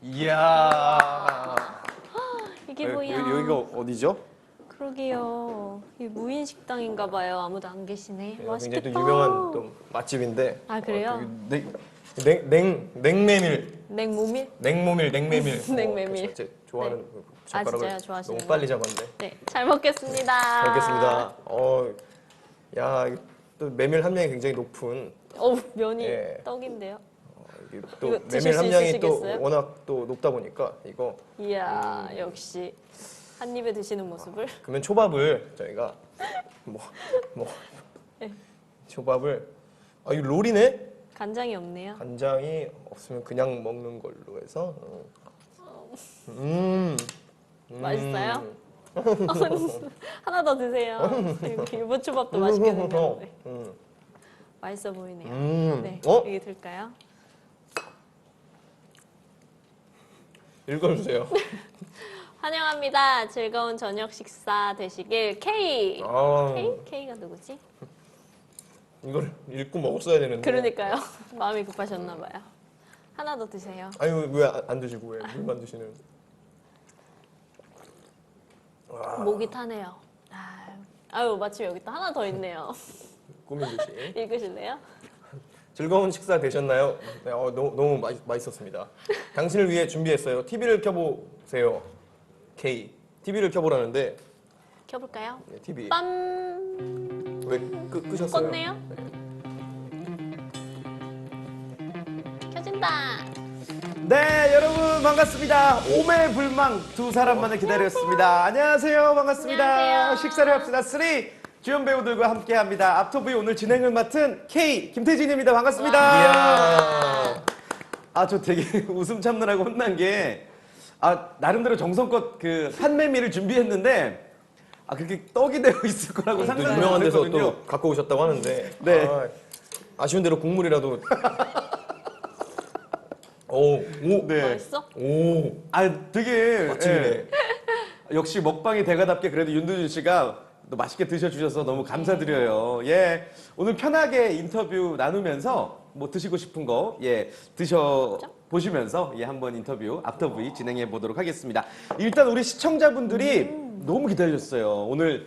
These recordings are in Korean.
이야. 이게 뭐야? 여기가 어디죠? 그러게요. 이 무인 식당인가 봐요. 아무도 안 계시네. 맛있겠다. 굉장히 또 유명한 또 맛집인데. 아, 그래요? 냉메밀. 냉모밀? 냉모밀. 냉메밀. 제 좋아하는 네. 젓가락을 진짜요? 좋아하시는 너무 빨리 잡았는데. 네, 잘 먹겠습니다. 잘 먹겠습니다. 야, 또 메밀 함량이 굉장히 높은. 면이 예. 떡인데요. 이게 또 이거 드실 메밀 수 함량이 또 있으시겠어요? 워낙 또 높다 보니까 이거. 이야, 역시 한 입에 드시는 모습을. 그러면 초밥을 저희가 네. 초밥을 이거 롤이네? 간장이 없네요. 간장이 없으면 그냥 먹는 걸로 해서. 맛있어요? 하나 더 드세요. 유부초밥도 맛있겠는데. 맛있어 보이네요. 네, 이게 들까요? 읽어주세요. 환영합니다. 즐거운 저녁 식사 되시길. K. K가 누구지? 이걸 읽고 먹었어야 되는데. 그러니까요. 마음이 급하셨나 봐요. 하나 더 드세요. 아니 왜 안 드시고 왜 물만 드시는? 목이 타네요. 아유, 마침 여기 또 하나 더 있네요. 꾸민 듯이. 읽으실래요? 즐거운 식사 되셨나요? 네, 너무 맛있었습니다. 당신을 위해 준비했어요. TV를 켜보세요. K. TV를 켜보라는데. 켜볼까요? 네, TV. 빰. 왜 끄셨어요? 껐네요? 켜진다. 네, 여러분 반갑습니다. 오매불망 두 사람만을 기다렸습니다. 안녕하세요. 반갑습니다. 안녕하세요. 식사를 합시다. 3 주연 배우들과 함께합니다. 앞터브이 오늘 진행을 맡은 K 김태진입니다. 반갑습니다. 이야. 저 되게 웃음 참느라고 혼난 게 나름대로 정성껏 그 판매미를 준비했는데 그렇게 떡이 되어 있을 거라고 또 상상을 유명한 데서 못했거든요. 또 갖고 오셨다고 하는데. 네. 아쉬운 대로 국물이라도. 오. 네. 맛있어? 오. 되게 맛집이네. 역시 먹방이 대가답게 그래도 윤두준 씨가 또 맛있게 드셔주셔서 너무 감사드려요. 예, 오늘 편하게 인터뷰 나누면서 뭐 드시고 싶은 거 드셔 보시면서 한번 인터뷰 앞터브이 진행해 보도록 하겠습니다. 일단 우리 시청자분들이 너무 기다렸어요. 오늘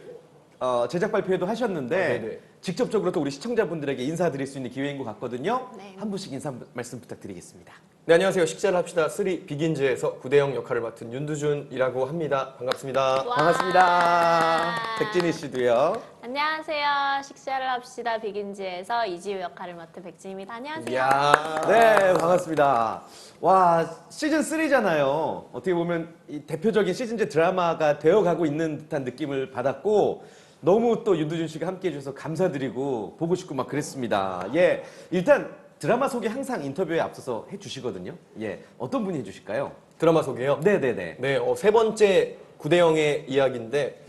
제작 발표회도 하셨는데 네네. 직접적으로 또 우리 시청자분들에게 인사드릴 수 있는 기회인 것 같거든요. 네. 한 분씩 인사 말씀 부탁드리겠습니다. 네, 안녕하세요. 식사를 합시다. 3 비긴즈에서 구대영 역할을 맡은 윤두준이라고 합니다. 반갑습니다. 와. 반갑습니다. 백진희 씨도요. 안녕하세요. 식사를 합시다. 비긴즈에서 이지우 역할을 맡은 백진입니다. 안녕하세요. 이야. 네, 반갑습니다. 와, 시즌 3잖아요. 어떻게 보면 이 대표적인 시즌제 드라마가 되어가고 있는 듯한 느낌을 받았고 너무 또 윤두준 씨가 함께 해주셔서 감사드리고 보고 싶고 막 그랬습니다. 예, 일단 드라마 소개 항상 인터뷰에 앞서서 해주시거든요. 예, 어떤 분이 해주실까요? 드라마 소개요? 네네네. 네, 세 번째 구대영의 이야기인데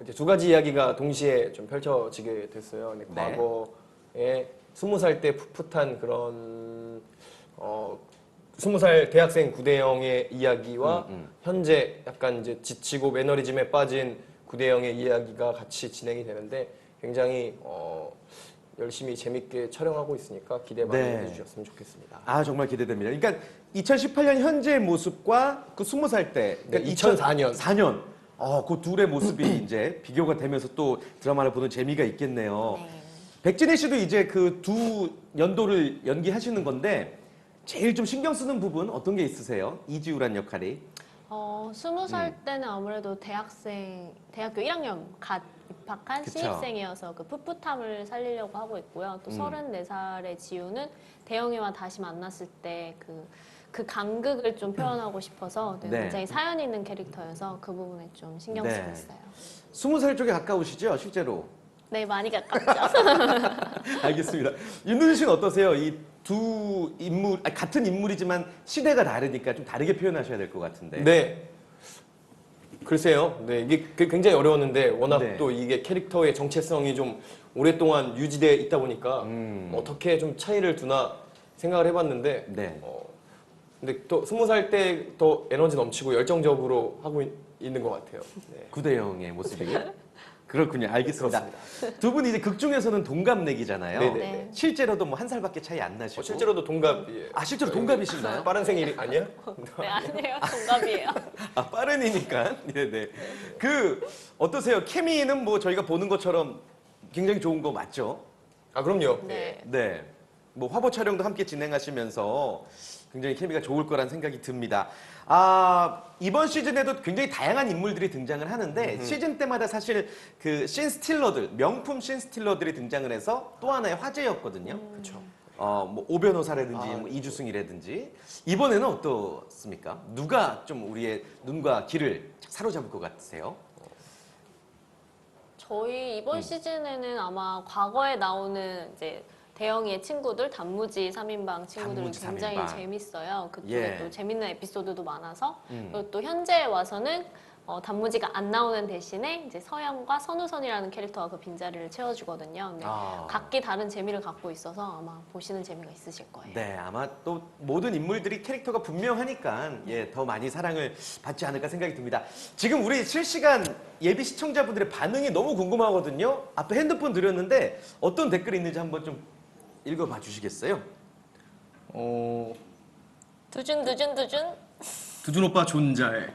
이제 두 가지 이야기가 동시에 좀 펼쳐지게 됐어요. 근데 네. 과거에 20살 때 풋풋한 그런 20살 대학생 구대영의 이야기와 현재 약간 이제 지치고 매너리즘에 빠진 구대영의 이야기가 같이 진행이 되는데 굉장히 열심히 재밌게 촬영하고 있으니까 기대 많이 네. 해주셨으면 좋겠습니다. 정말 기대됩니다. 그러니까 2018년 현재의 모습과 그 20살 때, 그러니까 2004년. 4년, 그 둘의 모습이 이제 비교가 되면서 또 드라마를 보는 재미가 있겠네요. 네. 백진희 씨도 이제 그 두 연도를 연기하시는 건데 제일 좀 신경 쓰는 부분 어떤 게 있으세요? 이지우란 역할이. 20살 때는 아무래도 대학교 1학년 갓 입학한 그쵸. 신입생이어서 그 풋풋함을 살리려고 하고 있고요. 또 34살의 지우는 대영이와 다시 만났을 때 그 간극을 좀 표현하고 싶어서 네. 굉장히 사연 있는 캐릭터여서 그 부분에 좀 신경 네. 쓰고 있어요. 20살 쪽에 가까우시죠, 실제로? 네, 많이 가깝죠. 알겠습니다. 윤두준 씨는 어떠세요? 이 두 인물, 같은 인물이지만 시대가 다르니까 좀 다르게 표현하셔야 될 것 같은데. 네. 글쎄요. 네, 이게 굉장히 어려웠는데 워낙 네. 또 이게 캐릭터의 정체성이 좀 오랫동안 유지돼 있다 보니까 어떻게 좀 차이를 두나 생각을 해봤는데 네. 근데 또 20살 때 더 에너지 넘치고 열정적으로 하고 있는 것 같아요. 네. 구대영의 모습이. 그렇군요. 알겠습니다. 두 분이 이제 극 중에서는 동갑내기잖아요. 네네. 네. 실제로도 뭐 한 살밖에 차이 안 나시고. 실제로도 동갑이에요. 아 실제로 동갑이신가요? 빠른 생일이 아니야? 네, 아니에요. 동갑이에요. 아 빠른이니까. 네네. 그 어떠세요? 케미는 뭐 저희가 보는 것처럼 굉장히 좋은 거 맞죠? 아 그럼요. 네. 네. 뭐 화보 촬영도 함께 진행하시면서 굉장히 케미가 좋을 거란 생각이 듭니다. 아, 이번 시즌에도 굉장히 다양한 인물들이 등장을 하는데 시즌 때마다 사실 그 씬스틸러들, 명품 씬스틸러들이 등장을 해서 또 하나의 화제였거든요. 그렇죠. 뭐 오변호사라든지 뭐 이주승이라든지 이번에는 어떻습니까? 누가 좀 우리의 눈과 귀를 사로잡을 것 같으세요? 저희 이번 시즌에는 아마 과거에 나오는 이제 대영이의 친구들, 단무지 3인방 친구들이 단무지 굉장히 3인방. 재밌어요. 그쪽에 예. 또 재밌는 에피소드도 많아서 음. 그리고 또 현재에 와서는 단무지가 안 나오는 대신에 이제 서영과 선우선이라는 캐릭터가 그 빈자리를 채워주거든요. 근데 아. 각기 다른 재미를 갖고 있어서 아마 보시는 재미가 있으실 거예요. 네, 아마 또 모든 인물들이 캐릭터가 분명하니까 예, 더 많이 사랑을 받지 않을까 생각이 듭니다. 지금 우리 실시간 예비 시청자분들의 반응이 너무 궁금하거든요. 앞에 핸드폰 드렸는데 어떤 댓글이 있는지 한번 좀 읽어봐 주시겠어요? 두준. 두준 오빠 존잘.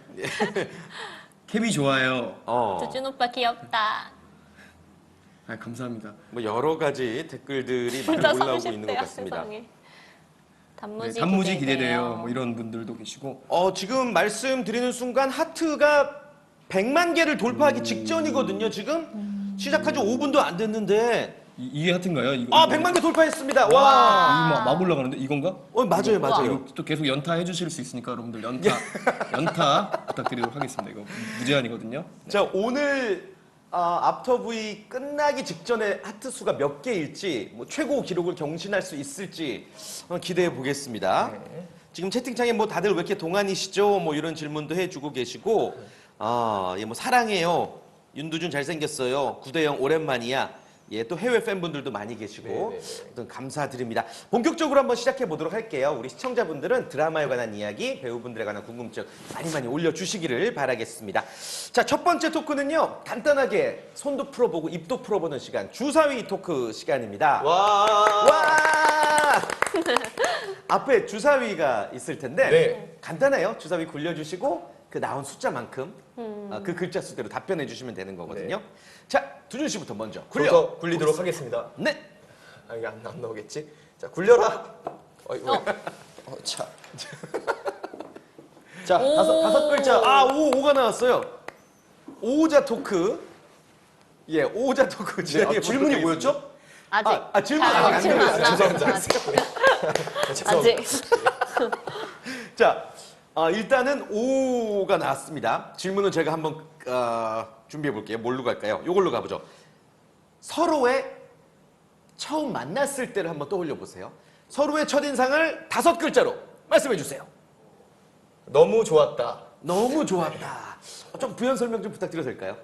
케미 좋아요. 두준 오빠 귀엽다. 아, 감사합니다. 뭐 여러 가지 댓글들이 많이 진짜 올라오고 있는 것 30대야 같습니다. 세상에. 네, 단무지, 단무지 기대돼요. 뭐 이런 분들도 계시고. 지금 말씀드리는 순간 하트가 100만 개를 돌파하기 직전이거든요. 지금 시작한 지 5분도 안 됐는데 이게 하트인가요? 이거, 아 이거. 100만 개 돌파했습니다. 이거 와. 막 올라가는데 이건가? 맞아요, 이거, 맞아요. 이거 또 계속 연타 해주실 수 있으니까 여러분들 연타 부탁드리도록 하겠습니다. 이거 무제한이거든요. 자 오늘 앞터 V 끝나기 직전에 하트 수가 몇 개일지 뭐 최고 기록을 경신할 수 있을지 한번 기대해 보겠습니다. 지금 채팅창에 뭐 다들 왜 이렇게 동안이시죠? 뭐 이런 질문도 해주고 계시고 뭐 사랑해요. 윤두준 잘생겼어요. 구대영 오랜만이야. 예, 또 해외 팬분들도 많이 계시고 네네네. 어떤 감사드립니다. 본격적으로 한번 시작해 보도록 할게요. 우리 시청자분들은 드라마에 관한 이야기, 배우분들에 관한 궁금증 많이 올려주시기를 바라겠습니다. 자, 첫 번째 토크는요. 간단하게 손도 풀어보고 입도 풀어보는 시간, 주사위 토크 시간입니다. 와! 앞에 주사위가 있을 텐데 네. 간단해요. 주사위 굴려주시고 그 나온 숫자만큼 그 글자 수대로 답변해 주시면 되는 거거든요. 자, 두준 씨부터 먼저 굴려 굴리도록 하겠습니다. 네. 아, 이게 안 나오겠지? 자, 굴려라. 자. 자, 다섯 글자. 오가 나왔어요. 오자 토크. 예, 오자 토크 진행해 질문이 보도록 뭐였죠? 아직. 질문 아직 안 질문 드렸어요. 나왔어요. 아직. 자, 일단은 오가 나왔습니다. 질문은 제가 한번 준비해 볼게요. 뭘로 갈까요? 이걸로 가보죠. 서로의 처음 만났을 때를 한번 떠올려 보세요. 서로의 첫인상을 5글자로 말씀해 주세요. 너무 좋았다. 너무 좋았다. 좀 부연 설명 좀 부탁드려도 될까요?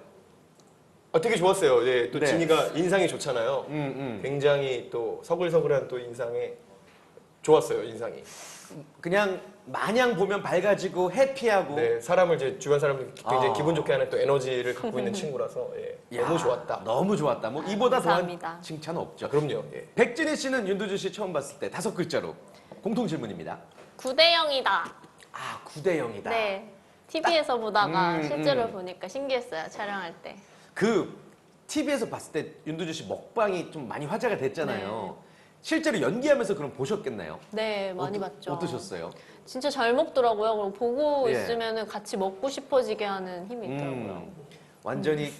되게 좋았어요. 네, 또 네. 진이가 인상이 좋잖아요. 굉장히 또 서글서글한 또 인상에 좋았어요. 인상이. 그냥 마냥 보면 밝아지고 해피하고 네, 사람을 이제 주변 사람들 굉장히 아. 기분 좋게 하는 또 에너지를 갖고 있는 친구라서 야, 너무 좋았다. 너무 좋았다. 뭐 이보다 감사합니다. 더한 칭찬 없죠. 그럼요. 예. 백진희 씨는 윤두준 씨 처음 봤을 때 5글자로 공통 질문입니다. 9대0이다. 9대0이다. 네. TV에서 보다가 음, 실제로 보니까 신기했어요. 촬영할 때. 그 TV에서 봤을 때 윤두준 씨 먹방이 좀 많이 화제가 됐잖아요. 실제로 연기하면서 그럼 보셨겠나요? 네, 많이 봤죠. 어떠셨어요? 진짜 잘 먹더라고요. 그리고 보고 예. 있으면 같이 먹고 싶어지게 하는 힘이 있더라고요. 완전히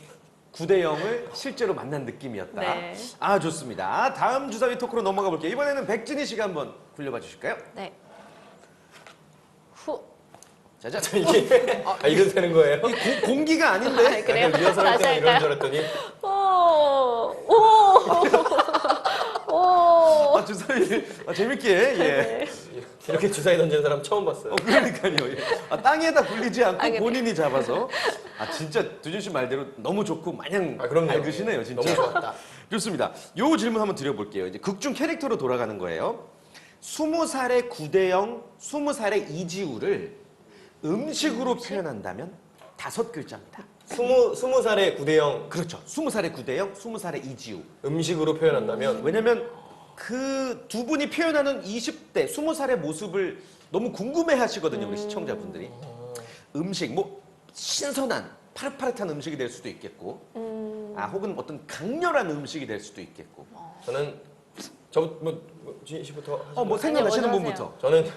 9대0을 실제로 만난 느낌이었다. 네. 좋습니다. 다음 주사위 토크로 넘어가 볼게요. 이번에는 백진희 씨가 한번 굴려봐 주실까요? 네. 후. 짜잔. 이게 이래도 되는 거예요? 공기가 아닌데? 그래요? 약간 리허설 할 다시 때는 이런 할까요? 줄 알았더니 오. 주사위 재밌게 예. 이렇게 주사위 던지는 사람 처음 봤어요. 그러니까요. 예. 땅에다 굴리지 않고 그래요? 본인이 잡아서 진짜 두준 씨 말대로 너무 좋고 마냥 그럼요. 밝으시네요, 진짜. 너무 좋았다. 좋습니다. 요 질문 한번 드려볼게요. 이제 극중 캐릭터로 돌아가는 거예요. 20살의 구대영, 20살의 이지우를 음식으로 표현한다면 5글자입니다. 20살의 구대영 그렇죠. 20살의 구대영, 20살의 이지우. 음식으로 표현한다면 왜냐면 그 두 분이 표현하는 20대, 20살의 모습을 너무 궁금해 하시거든요, 우리 시청자분들이. 음식, 뭐 신선한, 파릇파릇한 음식이 될 수도 있겠고, 혹은 어떤 강렬한 음식이 될 수도 있겠고. 저는 지인 씨부터 하시죠. 뭐 생각나시는 아니요, 분부터. 저는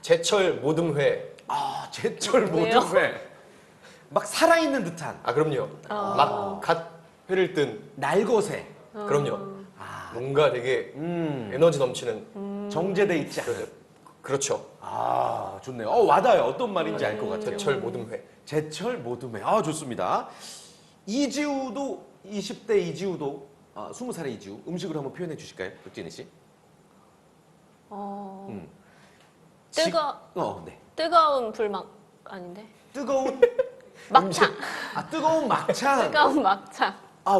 제철 모듬회. 제철 왜요? 모듬회. 막 살아있는 듯한 그럼요. 막 갓 회를 뜬. 날것에. 그럼요. 뭔가 되게 에너지 넘치는. 정제돼 있지 않은. 그렇죠. 좋네요. 와닿아요. 어떤 말인지 알 것 같아요. 제철 모듬회. 제철 모둠회. 좋습니다. 이지우도 20대 이지우도 20살의 이지우 음식으로 한번 표현해 주실까요? 백진희 씨? 네. 뜨거운 불막 아닌데? 뜨거운 막창. 뜨거운 막창. 뜨거운 막창.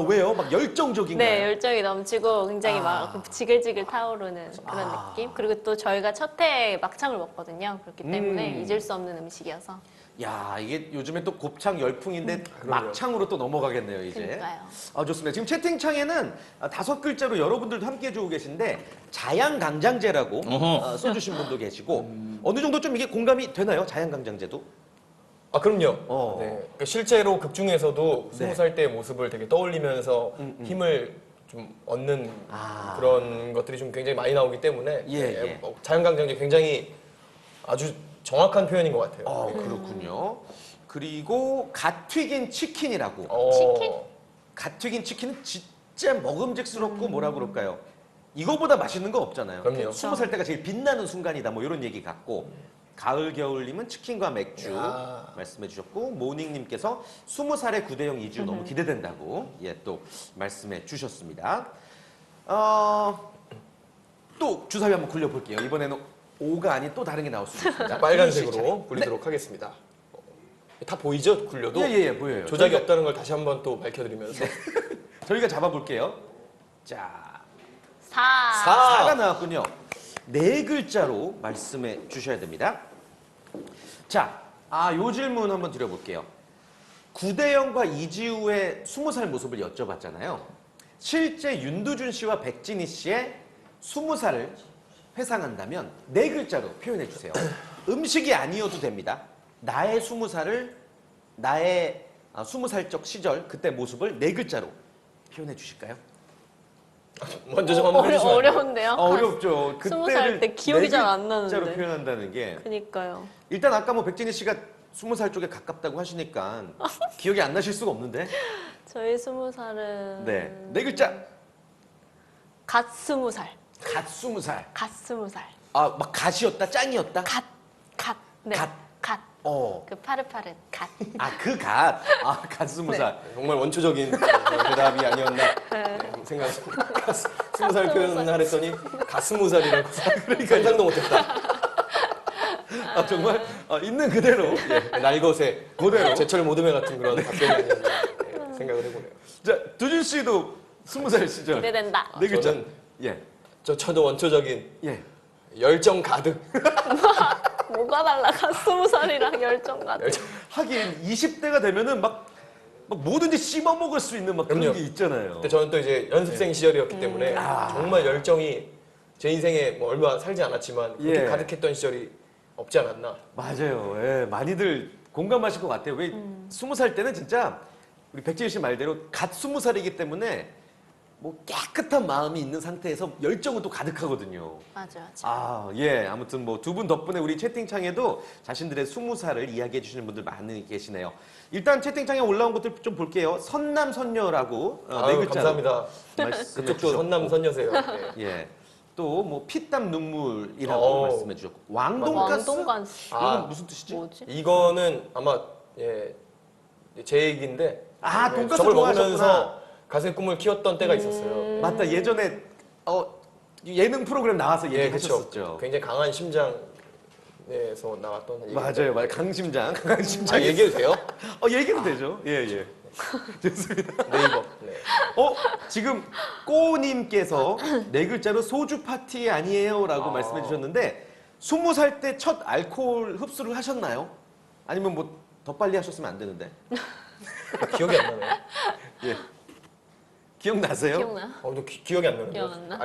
왜요? 막 열정적인가요? 네, 열정이 넘치고 굉장히 막 지글지글 타오르는 그런 느낌. 그리고 또 저희가 첫 해 막창을 먹거든요. 그렇기 때문에 잊을 수 없는 음식이어서. 야, 이게 요즘에 또 곱창 열풍인데 그럼요. 막창으로 또 넘어가겠네요, 이제. 그러니까요. 좋습니다. 지금 채팅창에는 5글자로 여러분들도 함께 해주고 계신데 자양강장제라고 어허. 써주신 분도 계시고 어느 정도 좀 이게 공감이 되나요? 자양강장제도? 그럼요. 네. 그러니까 실제로 극 중에서도 네. 20살 때의 모습을 되게 떠올리면서 힘을 좀 얻는 그런 것들이 좀 굉장히 많이 나오기 때문에 예. 자연강장제 굉장히 아주 정확한 표현인 것 같아요. 그렇군요. 그리고 갓 튀긴 치킨이라고. 치킨? 갓 튀긴 치킨은 진짜 먹음직스럽고 뭐라 그럴까요? 이거보다 맛있는 거 없잖아요. 그럼요. 20살 때가 제일 빛나는 순간이다. 뭐 이런 얘기 같고. 가을 겨울님은 치킨과 맥주 야. 말씀해 주셨고 모닝님께서 20살의 구대영 이주 너무 기대된다고 또 말씀해 주셨습니다. 또 주사위 한번 굴려볼게요. 이번에는 5가 아닌 또 다른 게 나올 수 있습니다. 빨간색으로 굴리도록 하겠습니다. 다 보이죠? 굴려도 예, 보여요. 조작이 없다는 걸 다시 한번 또 밝혀드리면서 저희가 잡아볼게요. 자, 4. 4가 나왔군요. 4글자로 말씀해 주셔야 됩니다. 자, 요 질문 한번 드려볼게요. 구대영과 이지우의 20살 모습을 여쭤봤잖아요. 실제 윤두준 씨와 백진희 씨의 20살을 회상한다면 4글자로 표현해 주세요. 음식이 아니어도 됩니다. 나의 20살을 나의 20살적 시절 그때 모습을 4글자로 표현해 주실까요? 먼저 좀 한번 해주시면 안 돼요? 어려운데요? 어렵죠. 20살 때 기억이 잘안 나는데. 4글자로 표현한다는 게 그니까요. 일단 아까 뭐 백진희 씨가 20살 쪽에 가깝다고 하시니까 기억이 안 나실 수가 없는데. 저희 20살은 네. 4글자. 갓 20살. 갓 20살. 갓 20살. 막 갓이었다, 짱이었다. 갓. 네. 갓. 갓. 어. 그 파릇파릇 갓. 그 갓. 갓 20살. 정말 원초적인 대답이 아니었나 생각합니다. 20살 표현을 했더니 가스무살이라고 상상도 못했다. 정말 있는 그대로. 날것에 그대로. 제철 모듬회 같은 그런 답변이 아니었나 생각을 해보네요. 자, 두준 씨도 20살 시절. 기대된다. 4글자. 저는 예. 저도 원초적인 예. 열정 가득. 뭐가 달라? 갓 20살이랑 열정 가득. 하긴 20대가 되면은 막 뭐든지 씹어 먹을 수 있는 막 그런 그럼요. 게 있잖아요. 그때 저는 또 이제 연습생 시절이었기 때문에 정말 열정이 제 인생에 뭐 얼마 살지 않았지만 그렇게 예. 가득했던 시절이 없지 않았나. 맞아요. 예, 많이들 공감하실 것 같아요. 왜 20살 때는 진짜 우리 백지희 씨 말대로 갓 20살이기 때문에 뭐 깨끗한 마음이 있는 상태에서 열정은 또 가득하거든요. 맞아. 예. 아무튼 뭐 두 분 덕분에 우리 채팅창에도 자신들의 20살을 이야기해 주시는 분들 많이 계시네요. 일단 채팅창에 올라온 것들 좀 볼게요. 선남선녀라고 네 아유, 글자로 감사합니다. 말씀해 그쪽도 주셨고. 선남선녀세요. 네. 예. 또 뭐 피땀 눈물이라고 말씀해 주셨고 왕돈가스? 왕돈가스. 이건 무슨 뜻이지? 뭐지? 이거는 아마 제 얘기인데 돈가스 저걸 좋아하셨구나. 먹으면서 가슴 꿈을 키웠던 때가 있었어요. 맞다. 예전에 예능 프로그램 나와서 예, 얘기하셨었죠. 그렇죠. 굉장히 강한 심장에서 나왔던 얘기. 맞아요. 강심장, 강한 심장. 얘기해도 돼요? 얘기도 되죠. 예. 좋습니다. 네이버. 네. 지금 꼬님께서 네 글자로 소주 파티 아니에요라고 말씀해 주셨는데 20살 때 첫 알코올 흡수를 하셨나요? 아니면 뭐 더 빨리 하셨으면 안 되는데. 기억이 안 나네요. 예. 기억나세요? 기억나? 저 기억이 안 나는데. 기억 안 나?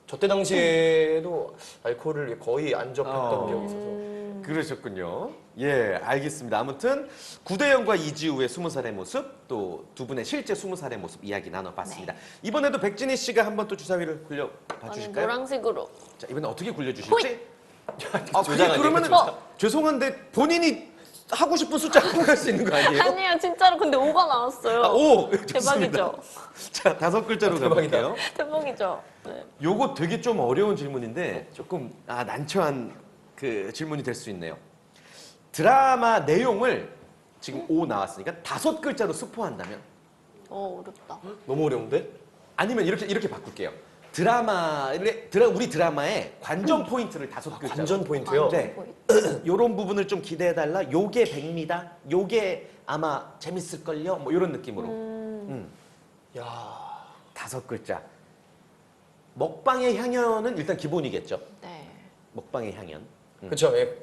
저때 당시에도 알코올을 거의 안 접했던 기억이 있어서. 그러셨군요. 예, 알겠습니다. 아무튼 구대영과 이지우의 20살의 모습, 또 두 분의 실제 20살의 모습 이야기 나눠봤습니다. 이번에도 백진희 씨가 한번 또 주사위를 굴려봐 저는 주실까요? 노란색으로. 자, 이번에 어떻게 굴려주실지? 그게 조장 그러면은 죄송한데 본인이 하고 싶은 숫자 할 수 있는 거 아니에요? 아니에요, 진짜로. 근데 5가 나왔어요. 오! 좋습니다. 대박이죠? 자, 5글자로 대박이다. 가볼게요. 대박이죠? 네. 요거 되게 좀 어려운 질문인데 조금 난처한 그 질문이 될 수 있네요. 드라마 내용을 지금 5 나왔으니까 5글자로 스포한다면 어렵다. 너무 어려운데? 아니면 이렇게 바꿀게요. 우리 드라마의 관전 포인트를 5글자로. 관전 포인트요? 네. 요런 부분을 좀 기대해달라. 요게 100미다. 요게 아마 재밌을걸요. 뭐 이런 느낌으로. 야, 5글자. 먹방의 향연은 일단 기본이겠죠. 네. 먹방의 향연. 그쵸. 예.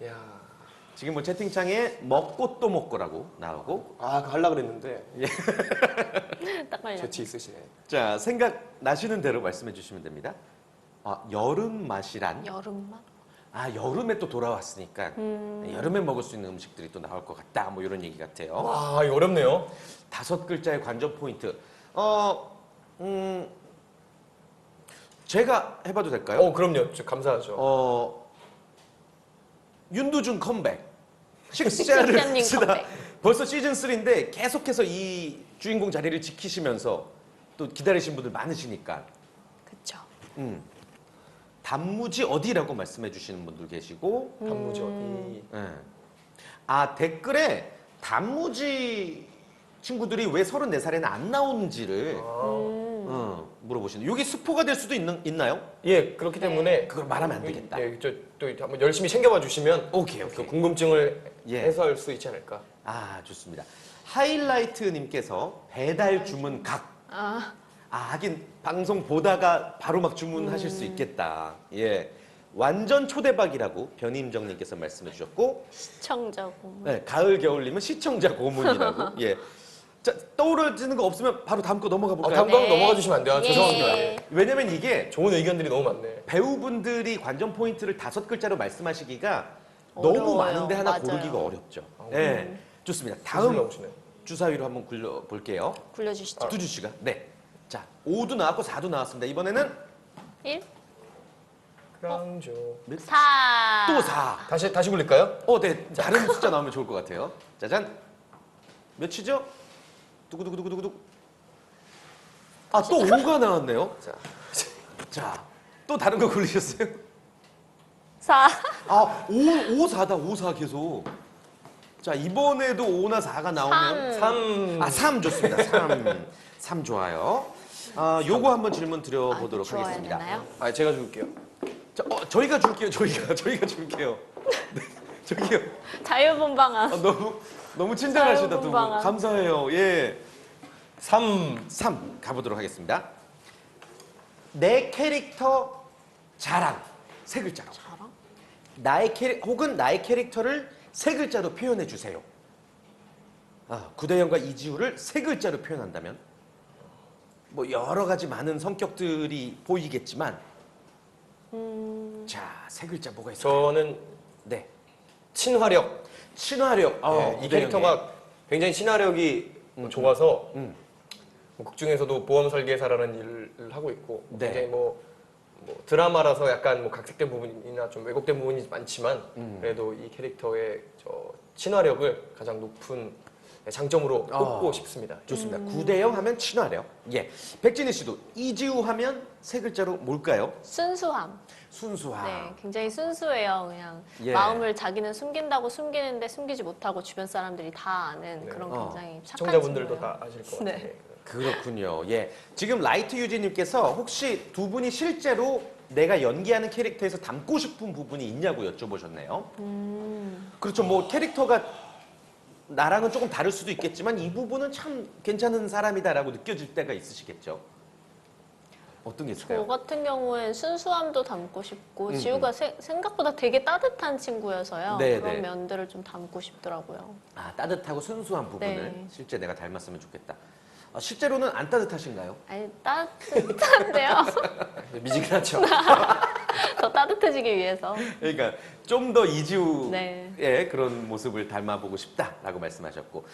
야, 지금 뭐 채팅창에 먹고 또 먹고라고 나오고. 그거 하려고 그랬는데 딱 걸려. 재치 있으시네. 자, 생각 나시는 대로 말씀해 주시면 됩니다. 여름 맛이란? 여름맛? 여름에 또 돌아왔으니까 여름에 먹을 수 있는 음식들이 또 나올 것 같다. 뭐 이런 얘기 같아요. 와, 이거 어렵네요. 5글자의 관전 포인트. 제가 해봐도 될까요? 그럼요. 감사하죠. 윤두준 컴백. 식사를 식사님 쓰다. 컴백. 벌써 시즌 3인데 계속해서 이 주인공 자리를 지키시면서 또 기다리신 분들 많으시니까. 그쵸. 단무지 어디라고 말씀해 주시는 분들 계시고. 단무지 어디? 예. 댓글에 단무지 친구들이 왜 34살에는 안 나오는지를 물어보시는. 이게 스포가 될 수도 있나요? 예, 그렇기 때문에 그걸 말하면 안 되겠다. 예, 또 한번 열심히 챙겨봐 주시면 오케이. 그 궁금증을 예. 해소할 수 있지 않을까. 좋습니다. 하이라이트님께서 배달 주문 각. 하긴 방송 보다가 바로 막 주문하실 수 있겠다. 예. 완전 초대박이라고 변임정님께서 말씀해 주셨고, 시청자 고문. 네, 가을 겨울님은 시청자 고문이라고. 예. 자, 떠오르지는 거 없으면 바로 다음 거 넘어가 볼까요? 다음 거 네. 넘어가 주시면 안 돼요. 예. 죄송합니다. 왜냐면 이게 좋은 의견들이 너무 많네. 배우분들이 관전 포인트를 5글자로 말씀하시기가 너무 어려워요. 많은데 하나 맞아요. 고르기가 어렵죠. 예. 좋습니다. 다음 나오시네. 주사위로 한번 굴려 볼게요. 굴려주시죠. 두주 씨가. 네. 자, 5도 나왔고 4도 나왔습니다. 이번에는 1, 강조. 4. 또 4. 다시 굴릴까요? 네. 다른 숫자 나오면 좋을 것 같아요. 짜잔. 몇이죠? 두구두구두구두구. 또 5가 나왔네요. 자, 또 다른 거 굴리셨어요? 4. 5, 4다. 5, 4 계속. 자, 이번에도 5나 4가 나오면 3. 좋습니다. 3 좋아요. 요거 한번 질문 드려보도록 좋아야 하겠습니다. 되나요? 제가 줄게요. 자, 저희가 줄게요. 저희가 줄게요. 네, 저기요. 자유분방함. 너무 친절하시다 두 분. 자유분방함. 감사해요. 예. 3. 3 가보도록 하겠습니다. 내 캐릭터 자랑 3글자로. 자랑? 혹은 나의 캐릭터를 3글자로 표현해 주세요. 구대영과 이지우를 3글자로 표현한다면 뭐 여러 가지 많은 성격들이 보이겠지만 자, 3글자 뭐가 있을까요? 저는 네. 친화력. 친화력. 네, 이 캐릭터가 굉장히 친화력이 좋아서 뭐 극중에서도 보험 설계사라는 일을 하고 있고 네. 굉장히 뭐 드라마라서 약간 뭐 각색된 부분이나 좀 왜곡된 부분이 많지만 그래도 이 캐릭터의 친화력을 가장 높은 장점으로 꼽고 싶습니다. 좋습니다. 구대영 하면 친화력. 예. 백진희 씨도 이지우 하면 3글자로 뭘까요? 순수함. 순수함. 네, 굉장히 순수해요. 그냥 예. 마음을 자기는 숨긴다고 숨기는데 숨기지 못하고 주변 사람들이 다 아는 네. 그런 굉장히 착한 시청자분들도 친구예요. 다 아실 것 네. 같아요. 그렇군요. 예. 지금 라이트 유지님께서 혹시 두 분이 실제로 내가 연기하는 캐릭터에서 닮고 싶은 부분이 있냐고 여쭤보셨네요. 그렇죠. 뭐 캐릭터가 나랑은 조금 다를 수도 있겠지만 이 부분은 참 괜찮은 사람이다라고 느껴질 때가 있으시겠죠. 어떤 게 저 있을까요? 같은 경우엔 순수함도 담고 싶고 지우가 생각보다 되게 따뜻한 친구여서요. 네, 그런 네. 면들을 좀 담고 싶더라고요. 아, 따뜻하고 순수한 부분을 네. 실제 내가 닮았으면 좋겠다. 실제로는 안 따뜻하신가요? 아니 따뜻한데요. 미지근하죠. 더 따뜻해지기 위해서. 그러니까 좀 더 이지우의 네. 그런 모습을 닮아보고 싶다라고 말씀하셨고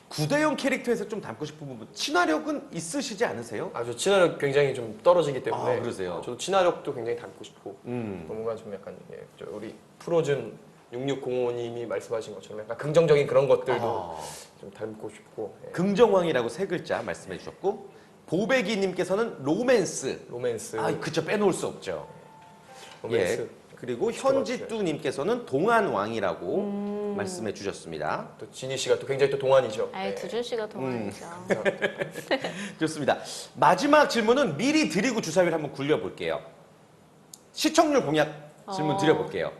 구대영 캐릭터에서 좀 닮고 싶은 부분 친화력은 있으시지 않으세요? 아주 친화력 굉장히 좀 떨어지기 때문에 아, 그러세요? 저도 친화력도 굉장히 닮고 싶고 뭔가 좀 약간 저 우리 프로즌 6605님이 말씀하신 것처럼 약간 긍정적인 그런 것들도 좀 닮고 싶고 긍정왕이라고 세 글자 말씀해 주셨고 보배기님께서는 로맨스. 로맨스, 그쵸, 빼놓을 수 없죠. 로맨스. 예. 그리고 현지뚜님께서는 동안왕이라고 말씀해 주셨습니다. 또 지니 씨가 또 굉장히 또 동안이죠. 아이 두준 씨가 동안이죠. 좋습니다. 마지막 질문은 미리 드리고 주사위를 한번 굴려볼게요. 시청률 공약 질문 드려볼게요.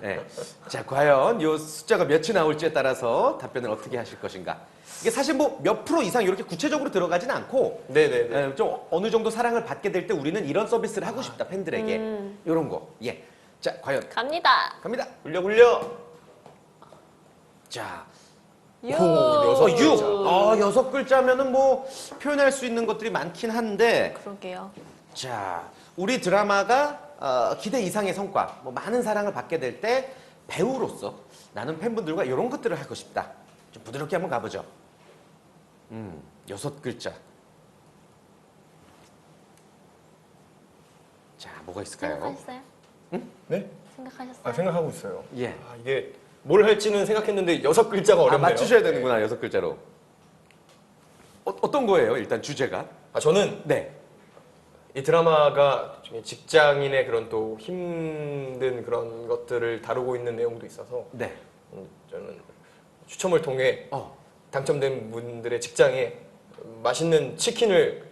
네. 자, 과연 이 숫자가 몇이 나올지에 따라서 답변을 어떻게 하실 것인가. 이게 사실 뭐 몇 프로 이상 이렇게 구체적으로 들어가진 않고 네네네. 좀 어느 정도 사랑을 받게 될 때 우리는 이런 서비스를 하고 싶다, 팬들에게. 이런 거. 예. 자, 과연 갑니다. 갑니다. 굴려. 자, 유. 여섯 글자. 6 글자면은 뭐 표현할 수 있는 것들이 많긴 한데 그러게요. 자, 우리 드라마가 기대 이상의 성과, 뭐 많은 사랑을 받게 될 때 배우로서 나는 팬분들과 이런 것들을 하고 싶다. 좀 부드럽게 한번 가보죠. 6 글자. 자, 뭐가 있을까요? 생각하셨어요? 네? 생각하셨어요? 생각하고 있어요. 예. 이게 뭘 할지는 생각했는데 6글자가 어렵네요. 맞추셔야 되는구나, 6 글자로. 어떤 거예요, 일단 주제가? 저는 네. 이 드라마가 직장인의 그런 또 힘든 그런 것들을 다루고 있는 내용도 있어서 네. 저는 추첨을 통해 어. 당첨된 분들의 직장에 맛있는 치킨을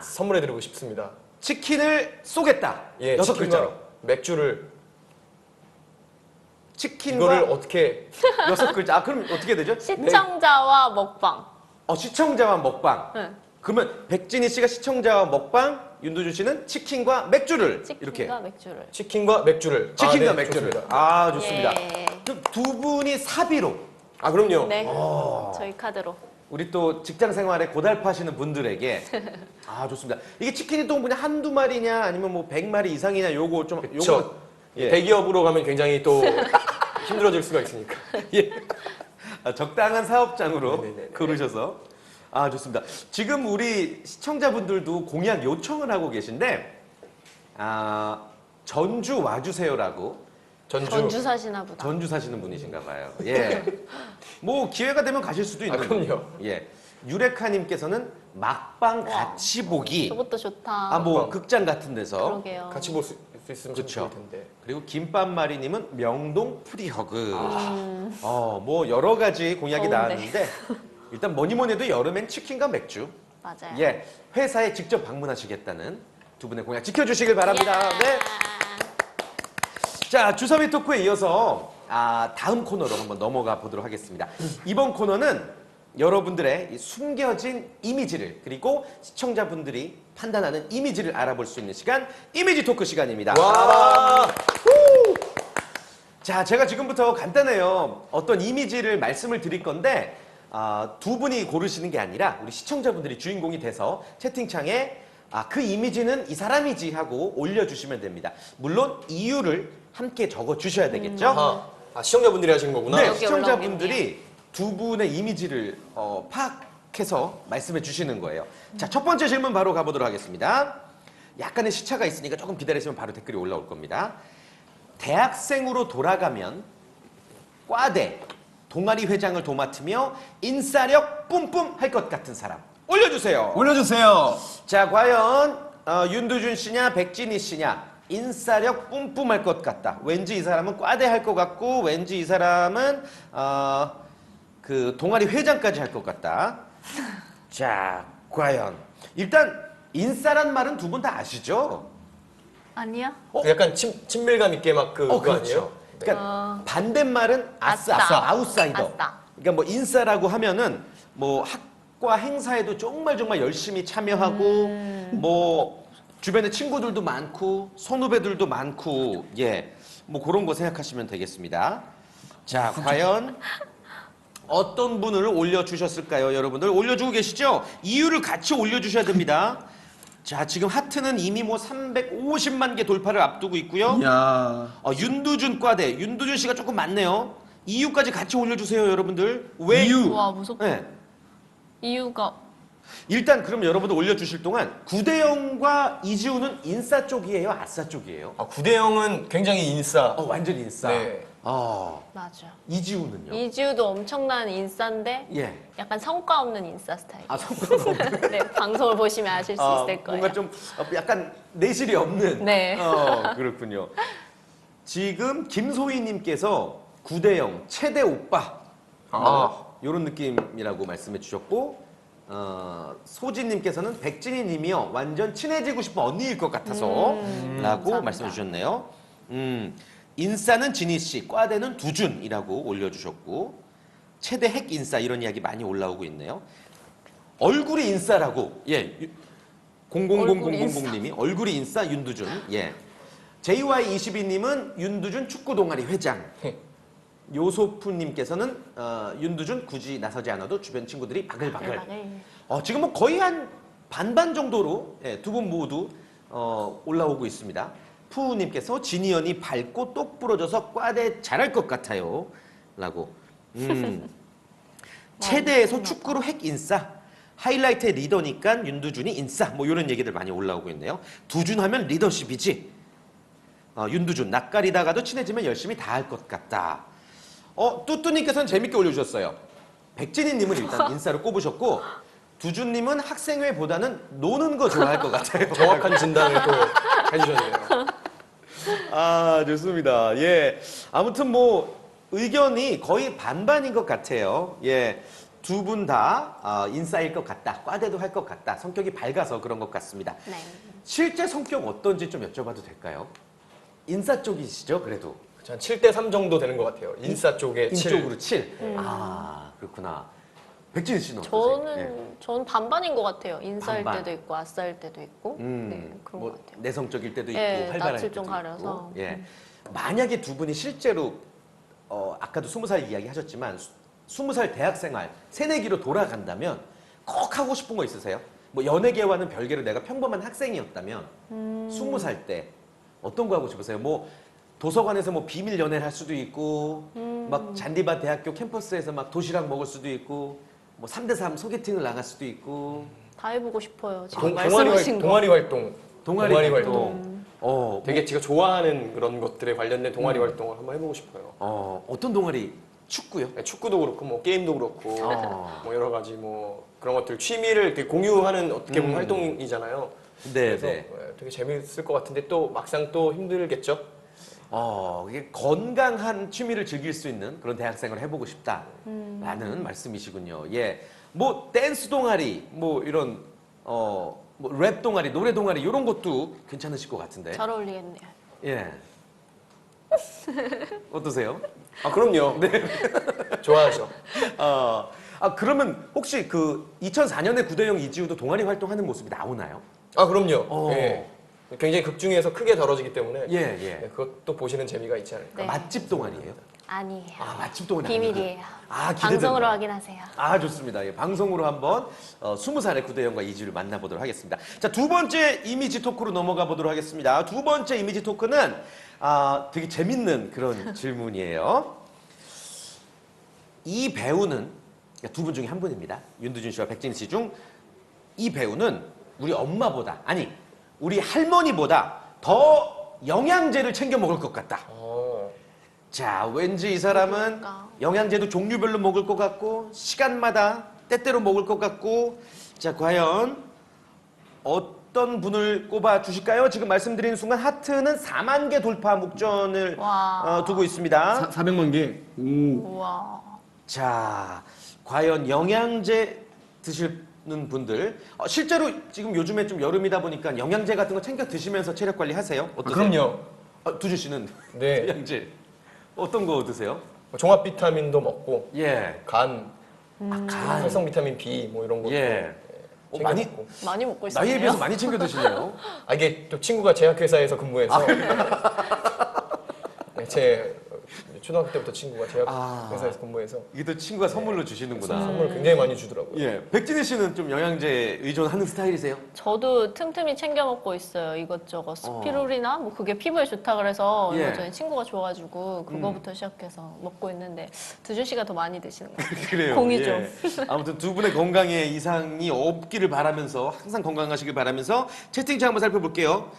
선물해드리고 싶습니다. 치킨을 쏘겠다. 예, 6 치킨과 글자로. 맥주를 치킨과 이거를 어떻게 6 글자. 그럼 어떻게 되죠? 시청자와 먹방. 시청자와 먹방. 네. 그러면 백진희 씨가 시청자와 먹방, 윤도준 씨는 치킨과 맥주를 이렇게. 치킨과 맥주를. 치킨과 맥주를 치킨과 네, 맥주를. 좋습니다. 좋습니다. 예. 그럼 두 분이 사비로 그럼요. 네. 저희 카드로. 우리 또 직장 생활에 고달파시는 분들에게 좋습니다. 이게 치킨이 또 그냥 한두 마리냐 아니면 뭐 100마리 이상이냐 요거 좀 그쵸. 예. 대기업으로 가면 굉장히 또 힘들어질 수가 있으니까. 예. 적당한 사업장으로 네네네. 고르셔서 좋습니다. 지금 우리 시청자분들도 공약 요청을 하고 계신데 전주 와주세요라고 전주 사시나 보다. 전주 사시는 분이신가 봐요. 예. 뭐 기회가 되면 가실 수도 있는 그럼요. 거고. 예. 유레카님께서는 막방 같이 보기. 저것도 좋다. 뭐 극장 같은 데서. 그러게요. 같이 볼 수 있으면 참 그쵸. 좋을 텐데. 그리고 김밥마리님은 명동 프리허그. 뭐 여러 가지 공약이 더운데. 나왔는데 일단 뭐니 해도 여름엔 치킨과 맥주. 맞아요. 예. 회사에 직접 방문하시겠다는 두 분의 공약 지켜주시길 바랍니다. 이야. 네. 자, 주사위 토크에 이어서 다음 코너로 한번 넘어가 보도록 하겠습니다. 이번 코너는 여러분들의 이 숨겨진 이미지를 그리고 시청자분들이 판단하는 이미지를 알아볼 수 있는 시간 이미지 토크 시간입니다. 와. 자, 제가 지금부터 간단해요. 어떤 이미지를 말씀을 드릴 건데 두 분이 고르시는 게 아니라 우리 시청자분들이 주인공이 돼서 채팅창에 그 이미지는 이 사람이지 하고 올려주시면 됩니다. 물론 이유를 함께 적어주셔야 되겠죠? 시청자분들이 하시는 거구나. 네, 여기 시청자분들이 두 분의 이미지를 파악해서 말씀해 주시는 거예요. 자, 첫 번째 질문 바로 가보도록 하겠습니다. 약간의 시차가 있으니까 조금 기다리시면 바로 댓글이 올라올 겁니다. 대학생으로 돌아가면 과대 동아리 회장을 도맡으며 인싸력 뿜뿜 할 것 같은 사람 올려주세요. 올려주세요. 자, 과연 윤두준 씨냐 백진희 씨냐 인싸력 뿜뿜할 것 같다. 왠지 이 사람은 과대할 것 같고 왠지 이 사람은 그 동아리 회장까지 할 것 같다. 자, 과연 일단 인싸란 말은 두 분 다 아시죠? 아니야? 그 약간 친밀감 있게 막 그거 그렇죠. 아니에요? 그러니까 반대말은 아싸, 아싸. 아웃사이더. 아싸. 그러니까 뭐 인싸라고 하면은 뭐 학과 행사에도 정말 열심히 참여하고 뭐 주변에 친구들도 많고 선후배들도 많고 예. 뭐 그런 거 생각하시면 되겠습니다. 자, 과연 어떤 분을 올려주셨을까요? 여러분들 올려주고 계시죠? 이유를 같이 올려주셔야 됩니다. 자, 지금 하트는 이미 뭐 350만 개 돌파를 앞두고 있고요. 야. 윤두준 과대, 윤두준 씨가 조금 많네요. 이유까지 같이 올려주세요, 여러분들. 왜? 이유. 와 무섭다. 네. 이유가 일단 그럼 여러분들 올려주실 동안 구대영과 이지우는 인싸 쪽이에요, 아싸 쪽이에요? 아, 구대영은 굉장히 인싸. 완전 인싸. 네. 맞아. 이지우는요? 이지우도 엄청난 인싸인데 예. 약간 성과 없는 인싸 스타일. 아, 성과가 없는. 네, 방송을 보시면 아실 수 있을 거예요. 뭔가 좀 약간 내실이 없는. 네. 그렇군요. 지금 김소희님께서 구대영 최대 오빠. 이런 느낌이라고 말씀해 주셨고, 소진님께서는 백진희님이요 완전 친해지고 싶은 언니일 것 같아서라고 감사합니다. 말씀해 주셨네요. 인싸는 진희 씨, 과대는 두준이라고 올려주셨고, 최대 핵 인싸 이런 이야기 많이 올라오고 있네요. 얼굴이 인싸라고 예. 000000님이 얼굴이 인싸 윤두준. 예. JY22님은 윤두준 축구 동아리 회장. 요소푸님께서는 윤두준 굳이 나서지 않아도 주변 친구들이 바글바글. 지금 뭐 거의 한 반반 정도로 예, 두 분 모두 올라오고 있습니다. 푸님께서 진희연이 밝고 똑 부러져서 과대 잘할 것 같아요. 라고. 체대에서 축구로 핵 인싸. 하이라이트의 리더니까 윤두준이 인싸. 뭐 이런 얘기들 많이 올라오고 있네요. 두준 하면 리더십이지. 윤두준 낯가리다가도 친해지면 열심히 다 할 것 같다. 뚜뚜님께서는 재밌게 올려주셨어요. 백진희님은 일단 인싸로 꼽으셨고, 두준님은 학생회보다는 노는 거 좋아할 것 같아요. 정확한 진단을 또 해주셨네요. 좋습니다. 예. 아무튼 뭐 의견이 거의 반반인 것 같아요. 예. 두 분 다 인싸일 것 같다. 과대도 할 것 같다. 성격이 밝아서 그런 것 같습니다. 네. 실제 성격 어떤지 좀 여쭤봐도 될까요? 인싸 쪽이시죠, 그래도? 한 7대3 정도 되는 것 같아요. 인싸 쪽에 7. 인쪽으로 7. 그렇구나. 백진희 씨는 어떠세요? 예. 저는 반반인 것 같아요. 인싸일 반반. 때도 있고 아싸일 때도 있고. 네, 그런 뭐 것 같아요. 내성적일 때도 있고 예, 활발할 낯을 때도 좀 가려서. 있고. 예. 만약에 두 분이 실제로 아까도 20살 이야기 하셨지만 20살 대학생활 새내기로 돌아간다면 꼭 하고 싶은 거 있으세요? 뭐 연예계와는 별개로 내가 평범한 학생이었다면 20살 때 어떤 거 하고 싶으세요? 뭐 도서관에서 뭐 비밀 연애를 할 수도 있고 막 잔디밭 대학교 캠퍼스에서 막 도시락 먹을 수도 있고 뭐 3대3 소개팅을 나갈 수도 있고 다 해보고 싶어요. 지금 말씀하신 거. 동아리 활동. 동아리 활동. 되게 제가 좋아하는 그런 것들에 관련된 동아리 활동을 한번 해보고 싶어요. 어떤 동아리? 축구요? 네, 축구도 그렇고 뭐 게임도 그렇고 뭐 여러 가지 뭐 그런 것들 취미를 되게 공유하는 어떻게 보면 활동이잖아요. 네, 그래서 네. 되게 재밌을 것 같은데 또 막상 또 힘들겠죠. 이게 건강한 취미를 즐길 수 있는 그런 대학생을 해보고 싶다라는 말씀이시군요. 예, 뭐 댄스 동아리, 뭐 이런 뭐 랩 동아리, 노래 동아리 이런 것도 괜찮으실 것 같은데. 잘 어울리겠네요. 예. 어떠세요? 그럼요. 네. 좋아하죠. 그러면 혹시 그 2004년에 구대영 이지우도 동아리 활동하는 모습이 나오나요? 그럼요. 예. 굉장히 극중에서 크게 다뤄지기 때문에 예. 네, 그것도 보시는 재미가 있지 않을까. 네. 맛집 동아리예요? 아니에요. 맛집 동아리 비밀이에요. 기대된다. 방송으로 확인하세요. 좋습니다. 예, 방송으로 한번 20살의 구대영과 이지우를 만나보도록 하겠습니다. 자, 두 번째 이미지 토크로 넘어가 보도록 하겠습니다. 두 번째 이미지 토크는 되게 재밌는 그런 질문이에요. 이 배우는 두 분 중에 한 분입니다. 윤두준 씨와 백진희 씨 중 이 배우는 우리 엄마보다 우리 할머니보다 더 영양제를 챙겨 먹을 것 같다. 자, 왠지 이 사람은 그러니까. 영양제도 종류별로 먹을 것 같고 시간마다 때때로 먹을 것 같고, 자, 과연 어떤 분을 꼽아 주실까요? 지금 말씀드리는 순간 하트는 4만 개 돌파 목전을 와. 두고 있습니다. 400만 개. 우와. 자, 과연 영양제 드시는 분들 실제로 지금 요즘에 좀 여름이다 보니까 영양제 같은 거 챙겨 드시면서 체력 관리 하세요? 어떠세요? 그럼요. 두준 씨는 네. 영양제 어떤 거 드세요? 뭐 종합 비타민도 먹고 예. 간, 간. 활성 비타민 B 뭐 이런 것도 예. 챙겨 많이 먹고. 많이 먹고 있었네요. 나이에 비해서 많이 챙겨 드시네요. 아 이게 또 친구가 제약회사에서 근무해서 네, 제 초등학교 때부터 친구가 제약회사에서 근무해서 이게 또 친구가 선물로 주시는구나. 선물 굉장히 많이 주더라고요. 예. 백진희 씨는 좀 영양제 의존하는 스타일이세요? 저도 틈틈이 챙겨 먹고 있어요. 이것저것 스피루리나 뭐 그게 피부에 좋다 그래서 예. 얼마 전에 친구가 줘가지고 그거부터 시작해서 먹고 있는데 두준 씨가 더 많이 드시는 것 같아요. 그래요. 공이 예. 좀. 아무튼 두 분의 건강에 이상이 없기를 바라면서 항상 건강하시길 바라면서 채팅창 한번 살펴볼게요.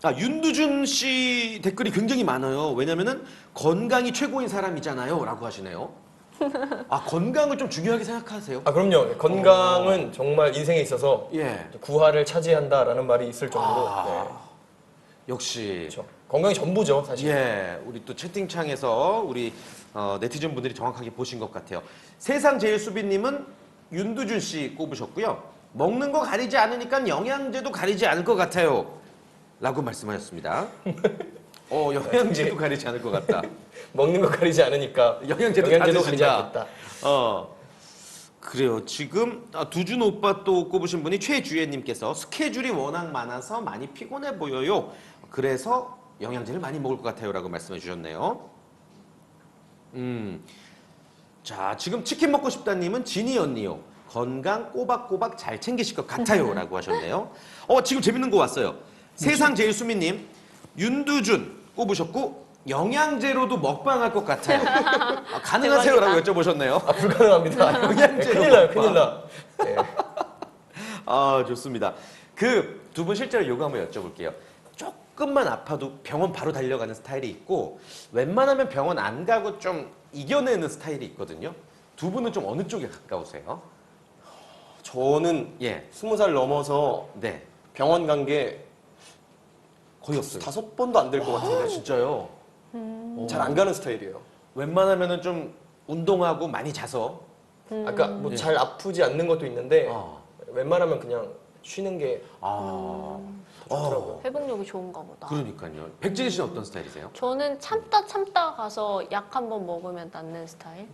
아, 윤두준 씨 댓글이 굉장히 많아요. 왜냐면은 건강이 최고인 사람이잖아요. 라고 하시네요. 아, 건강을 좀 중요하게 생각하세요? 아 그럼요. 건강은 정말 인생에 있어서 예. 구화를 차지한다라는 말이 있을 정도로 네. 역시. 그렇죠. 건강이 전부죠, 사실. 예. 우리 또 채팅창에서 우리 네티즌 분들이 정확하게 보신 것 같아요. 세상 제일 수비님은 윤두준 씨 꼽으셨고요. 먹는 거 가리지 않으니까 영양제도 가리지 않을 것 같아요. 라고 말씀하셨습니다. 영양제도 가리지 않을 것 같다. 먹는 거 가리지 않으니까 영양제도 가리지 가리신다. 않겠다. 그래요. 지금 두준 오빠 또 꼽으신 분이 최주혜님께서 스케줄이 워낙 많아서 많이 피곤해 보여요. 그래서 영양제를 많이 먹을 것 같아요라고 말씀해 주셨네요. 자, 지금 치킨 먹고 싶다님은 진이 언니요. 건강 꼬박꼬박 잘 챙기실 것 같아요라고 하셨네요. 지금 재밌는 거 왔어요. 세상 제일 수미님 윤두준 꼽으셨고 영양제로도 먹방할 것 같아요. 가능하세요라고 여쭤보셨네요. 아 불가능합니다. 영양제로 큰일 나요, 먹방. 큰일 나. 네. 좋습니다. 그 두 분 실제로 요거 한번 여쭤볼게요. 조금만 아파도 병원 바로 달려가는 스타일이 있고 웬만하면 병원 안 가고 좀 이겨내는 스타일이 있거든요. 두 분은 좀 어느 쪽에 가까우세요? 저는 예. 20살 넘어서 네. 병원 간 게 거의 없어요. 5번도 안 될 것 같은데 진짜요? 잘 안 가는 스타일이에요. 웬만하면은 좀 운동하고 많이 자서 아까 뭐 잘 아프지 않는 것도 있는데 웬만하면 그냥 쉬는 게 좋더라고요. 회복력이 좋은가 보다. 그러니까요. 백진희 씨는 어떤 스타일이세요? 저는 참다 가서 약 한 번 먹으면 낫는 스타일.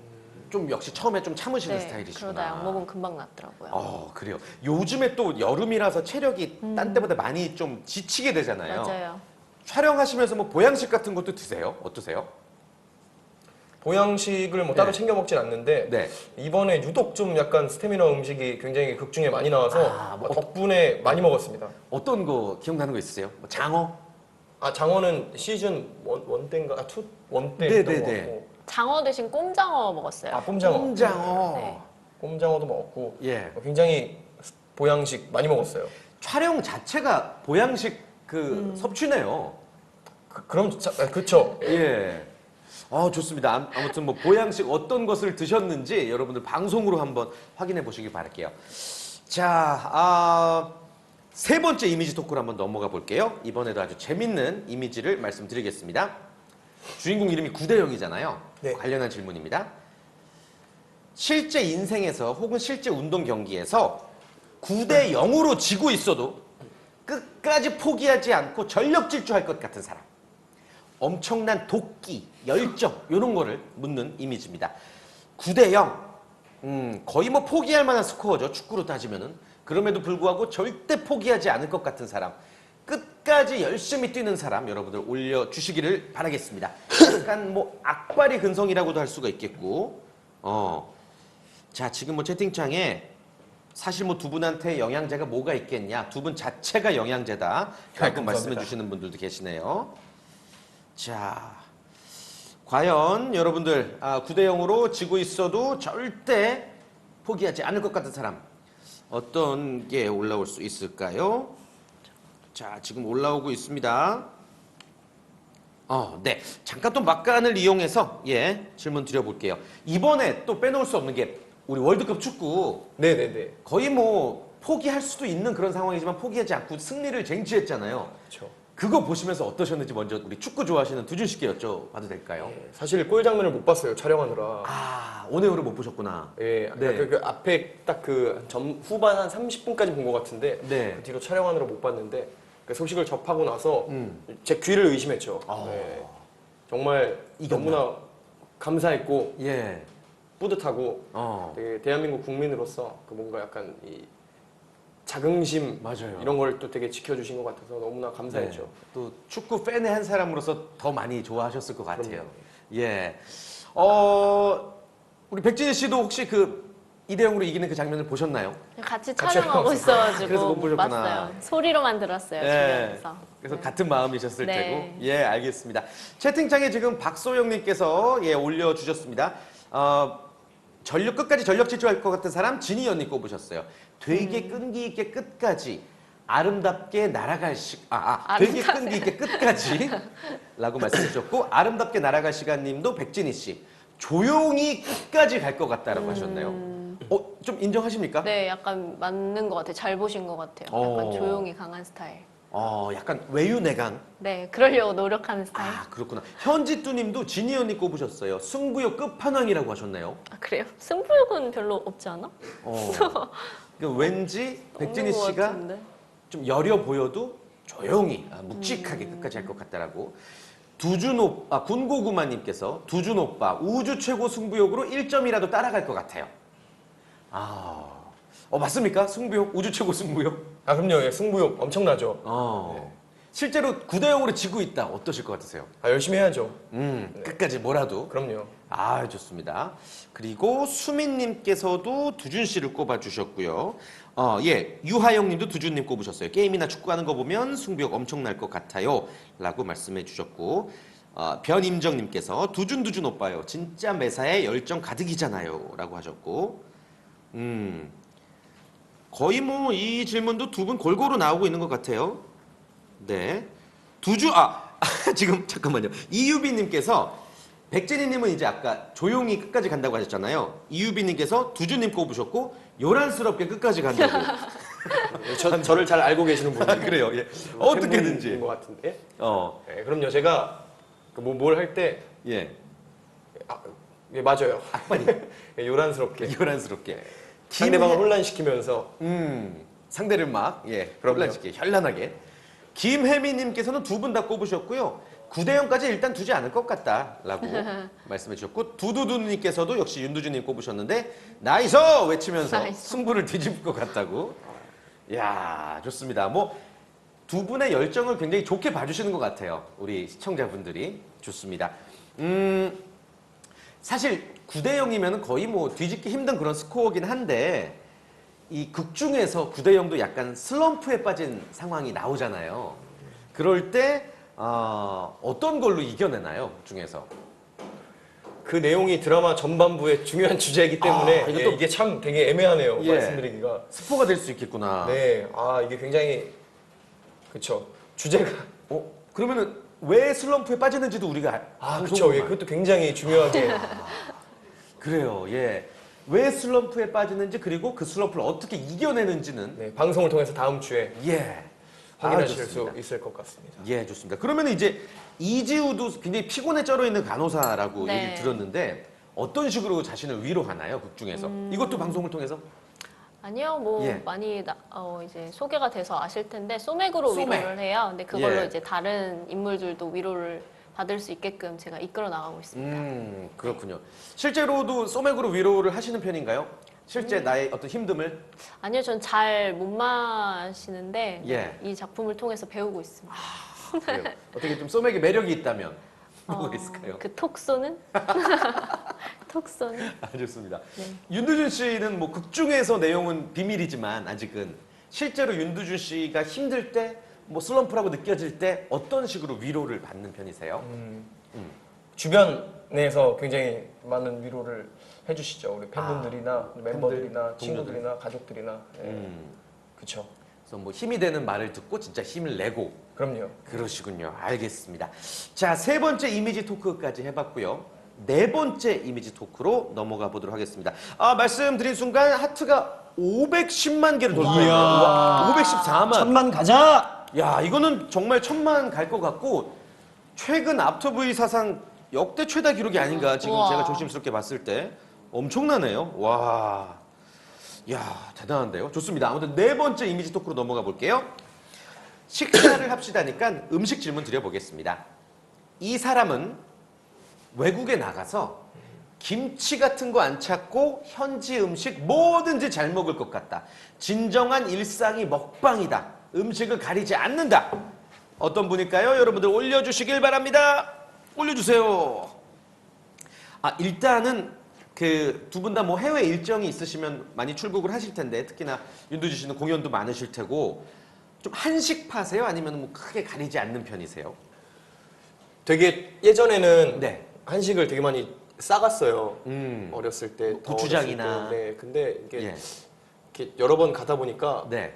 좀 역시 처음에 좀 참으시는 네, 스타일이시구나. 그러다 약 먹으면 금방 낫더라고요. 그래요. 요즘에 또 여름이라서 체력이 딴 때보다 많이 좀 지치게 되잖아요. 맞아요. 촬영하시면서 뭐 보양식 같은 것도 드세요? 어떠세요? 보양식을 뭐 따로 네. 챙겨 먹진 않는데 네. 이번에 유독 좀 약간 스태미너 음식이 굉장히 극중에 많이 나와서 뭐 덕분에 많이 먹었습니다. 어떤 거 기억나는 거 있으세요? 뭐 장어? 아 장어는 시즌 1 때인가? 1 때 네, 했던 네, 것 네. 같고 장어 대신 꼼장어 먹었어요. 아 꼼장어. 꼼장어. 네. 꼼장어도 먹었고 예. 굉장히 보양식 많이 먹었어요. 촬영 자체가 보양식 섭취네요. 그럼 그렇죠. 예. 좋습니다. 아무튼 뭐 보양식 어떤 것을 드셨는지 여러분들 방송으로 한번 확인해 보시길 바랄게요. 자, 세 번째 이미지 토크로 한번 넘어가 볼게요. 이번에도 아주 재밌는 이미지를 말씀드리겠습니다. 주인공 이름이 구대영이잖아요. 네. 관련한 질문입니다. 실제 인생에서 혹은 실제 운동 경기에서 9대0으로 지고 있어도 끝까지 포기하지 않고 전력 질주할 것 같은 사람. 엄청난 도끼, 열정 이런 거를 묻는 이미지입니다. 9대0. 거의 뭐 포기할 만한 스코어죠. 축구로 따지면은. 그럼에도 불구하고 절대 포기하지 않을 것 같은 사람. 끝까지 열심히 뛰는 사람 여러분들 올려주시기를 바라겠습니다. 약간 뭐 악바리 근성이라고도 할 수가 있겠고 자 지금 뭐 채팅창에 사실 뭐 두 분한테 영양제가 뭐가 있겠냐 두 분 자체가 영양제다 라고 말씀해 주시는 분들도 계시네요. 자 과연 여러분들 9대0으로 지고 있어도 절대 포기하지 않을 것 같은 사람 어떤 게 올라올 수 있을까요? 자, 지금 올라오고 있습니다. 네. 잠깐 또 막간을 이용해서 질문 드려볼게요. 이번에 또 빼놓을 수 없는 게 우리 월드컵 축구 네네네. 거의 뭐 포기할 수도 있는 그런 상황이지만 포기하지 않고 승리를 쟁취했잖아요. 그렇죠. 그거 보시면서 어떠셨는지 먼저 우리 축구 좋아하시는 두준 씨께 여쭤봐도 될까요? 사실 골 장면을 못 봤어요. 촬영하느라. 오네오를 못 보셨구나. 예, 네. 그 앞에 딱 그 후반 한 30분까지 본 것 같은데 네. 그 뒤로 촬영하느라 못 봤는데 그 소식을 접하고 나서 제 귀를 의심했죠. 네. 정말 이겼나? 너무나 감사했고 예. 뿌듯하고 되게 대한민국 국민으로서 그 뭔가 약간 이 자긍심 맞아요. 이런 걸 또 되게 지켜주신 것 같아서 너무나 감사했죠. 네. 또 축구 팬의 한 사람으로서 더 많이 좋아하셨을 것 같아요. 그럼요. 예. 우리 백진희 씨도 혹시 그 2대0으로 이기는 그 장면을 보셨나요? 같이 같이 촬영하고 촬영하고 있어가지고 그래서 못 보셨구나. 봤어요. 소리로만 들었어요, 예. 주변에서. 그래서 같은 마음이셨을 네. 테고. 예, 알겠습니다. 채팅창에 지금 박소영님께서 올려주셨습니다. 끝까지 전력 질주할 것 같은 사람 진희 언니 꼽으셨어요. 되게 끈기 있게 끝까지 아름답게 날아갈 되게 끈기 있게 끝까지 라고 말씀해 주셨고 아름답게 날아갈 시간님도 백진희 씨 조용히 끝까지 갈 것 같다라고 하셨네요. 좀 인정하십니까? 네, 약간 맞는 것 같아요. 잘 보신 것 같아요. 약간 조용히 강한 스타일. 약간 외유내강. 네, 그러려고 노력하는 스타일. 그렇구나. 현지뚜님도 진희 언니 꼽으셨어요. 승부욕 끝판왕이라고 하셨네요. 그래요? 승부욕은 별로 없지 않아? 그러니까 왠지 백진희 없는 것 씨가 같은데. 좀 여려 보여도 조용히 묵직하게 끝까지 할 것 같다라고. 군고구마님께서 두준 오빠 우주 최고 승부욕으로 1점이라도 따라갈 것 같아요. 맞습니까? 승부욕 우주 최고 승부욕. 그럼요. 예, 승부욕 엄청나죠. 실제로 9대0으로 지고 있다. 어떠실 것 같으세요? 열심히 해야죠. 끝까지 뭐라도. 그럼요. 좋습니다. 그리고 수민님께서도 두준 씨를 꼽아주셨고요. 유하영님도 두준님 꼽으셨어요. 게임이나 축구하는 거 보면 승부욕 엄청날 것 같아요. 라고 말씀해 주셨고 변임정님께서 두준 오빠요. 진짜 매사에 열정 가득이잖아요. 라고 하셨고 거의 뭐 이 질문도 두 분 골고루 나오고 있는 것 같아요. 네. 지금 잠깐만요. 이유비님께서 백진희님은 이제 아까 조용히 끝까지 간다고 하셨잖아요. 이유비님께서 두준님 꼽으셨고 요란스럽게 끝까지 간다고. 저를 잘 알고 계시는 분이 그래요. 예. 어떻게든지. 팬분인 것 같은데. 어. 네, 그럼요. 제가 뭘 할 때 예. 예, 맞아요. 악반이 예, 요란스럽게 요란스럽게. 상대방을 혼란시키면서 상대를 막 그럼요. 혼란시게 현란하게. 김혜미님께서는 두 분 다 꼽으셨고요. 9대0까지 일단 두지 않을 것 같다라고 말씀해 주셨고 두두두님께서도 역시 윤두준님 꼽으셨는데 나이스 외치면서 나이스. 승부를 뒤집을 것 같다고. 이야 좋습니다. 뭐 두 분의 열정을 굉장히 좋게 봐주시는 것 같아요. 우리 시청자분들이 좋습니다. 사실 9대0이면 거의 뭐 뒤집기 힘든 그런 스코어긴 한데 이 극 중에서 9대0도 약간 슬럼프에 빠진 상황이 나오잖아요. 그럴 때 어떤 걸로 이겨내나요? 극 중에서. 그 내용이 드라마 전반부의 중요한 주제이기 때문에 이것도- 이게 참 되게 애매하네요. 예. 말씀드리기가. 스포가 될 수 있겠구나. 네, 이게 굉장히 그쵸. 주제가 그러면은 왜 슬럼프에 빠지는지도 우리가 그쵸. 예, 그것도 굉장히 중요하게. 그래요. 예. 왜 슬럼프에 빠지는지 그리고 그 슬럼프를 어떻게 이겨내는지는 네, 방송을 통해서 다음 주에 확인하실 수 좋습니다. 있을 것 같습니다. 예, 좋습니다. 그러면 이제 이지우도 굉장히 피곤에 쩔어 있는 간호사라고 네. 얘기를 들었는데 어떤 식으로 자신을 위로하나요? 극 중에서. 이것도 방송을 통해서? 아니요, 뭐 예. 많이 이제 소개가 돼서 아실 텐데 소맥으로 소맥. 위로를 해요. 근데 그걸로 예. 이제 다른 인물들도 위로를 받을 수 있게끔 제가 이끌어 나가고 있습니다. 그렇군요. 실제로도 소맥으로 위로를 하시는 편인가요? 실제 나의 어떤 힘듦을? 아니요, 전 잘 못 마시는데 예. 이 작품을 통해서 배우고 있습니다. 그래요. 어떻게 좀 소맥에 매력이 있다면 뭐가 있을까요? 그 톡 쏘는? 톡 쏘는? 좋습니다. 네. 윤두준 씨는 뭐 극 중에서 내용은 비밀이지만 아직은 실제로 윤두준 씨가 힘들 때 뭐 슬럼프라고 느껴질 때 어떤 식으로 위로를 받는 편이세요? 주변에서 굉장히 많은 위로를 해주시죠. 우리 팬분들이나 멤버들이나 친구들이나 가족들이나. 그쵸. 그래서 뭐 힘이 되는 말을 듣고 진짜 힘을 내고 그럼요. 그러시군요. 알겠습니다. 자, 세 번째 이미지 토크까지 해봤고요. 네 번째 이미지 토크로 넘어가 보도록 하겠습니다. 말씀드린 순간 하트가 510만 개를 돌파했네요. 514만. 1000만 가자! 야, 이거는 정말 1000만 갈 것 같고 최근 앞터브이 사상 역대 최다 기록이 아닌가 지금 우와. 제가 조심스럽게 봤을 때 엄청나네요. 와, 야 대단한데요. 좋습니다. 아무튼 네 번째 이미지 토크로 넘어가 볼게요. 식사를 합시다니까 음식 질문 드려보겠습니다. 이 사람은 외국에 나가서 김치 같은 거 안 찾고 현지 음식 뭐든지 잘 먹을 것 같다. 진정한 일상이 먹방이다. 음식을 가리지 않는다. 어떤 분일까요? 여러분들 올려주시길 바랍니다. 올려주세요. 일단은 그 두 분 다 뭐 해외 일정이 있으시면 많이 출국을 하실 텐데 특히나 윤두주 씨는 공연도 많으실 테고 좀 한식파세요? 아니면 뭐 크게 가리지 않는 편이세요? 되게 예전에는 네. 한식을 되게 많이 싸갔어요. 어렸을 때. 뭐 더 고추장이나. 어렸을 때. 네, 근데 이게, 예. 이렇게 여러 번 가다 보니까 네.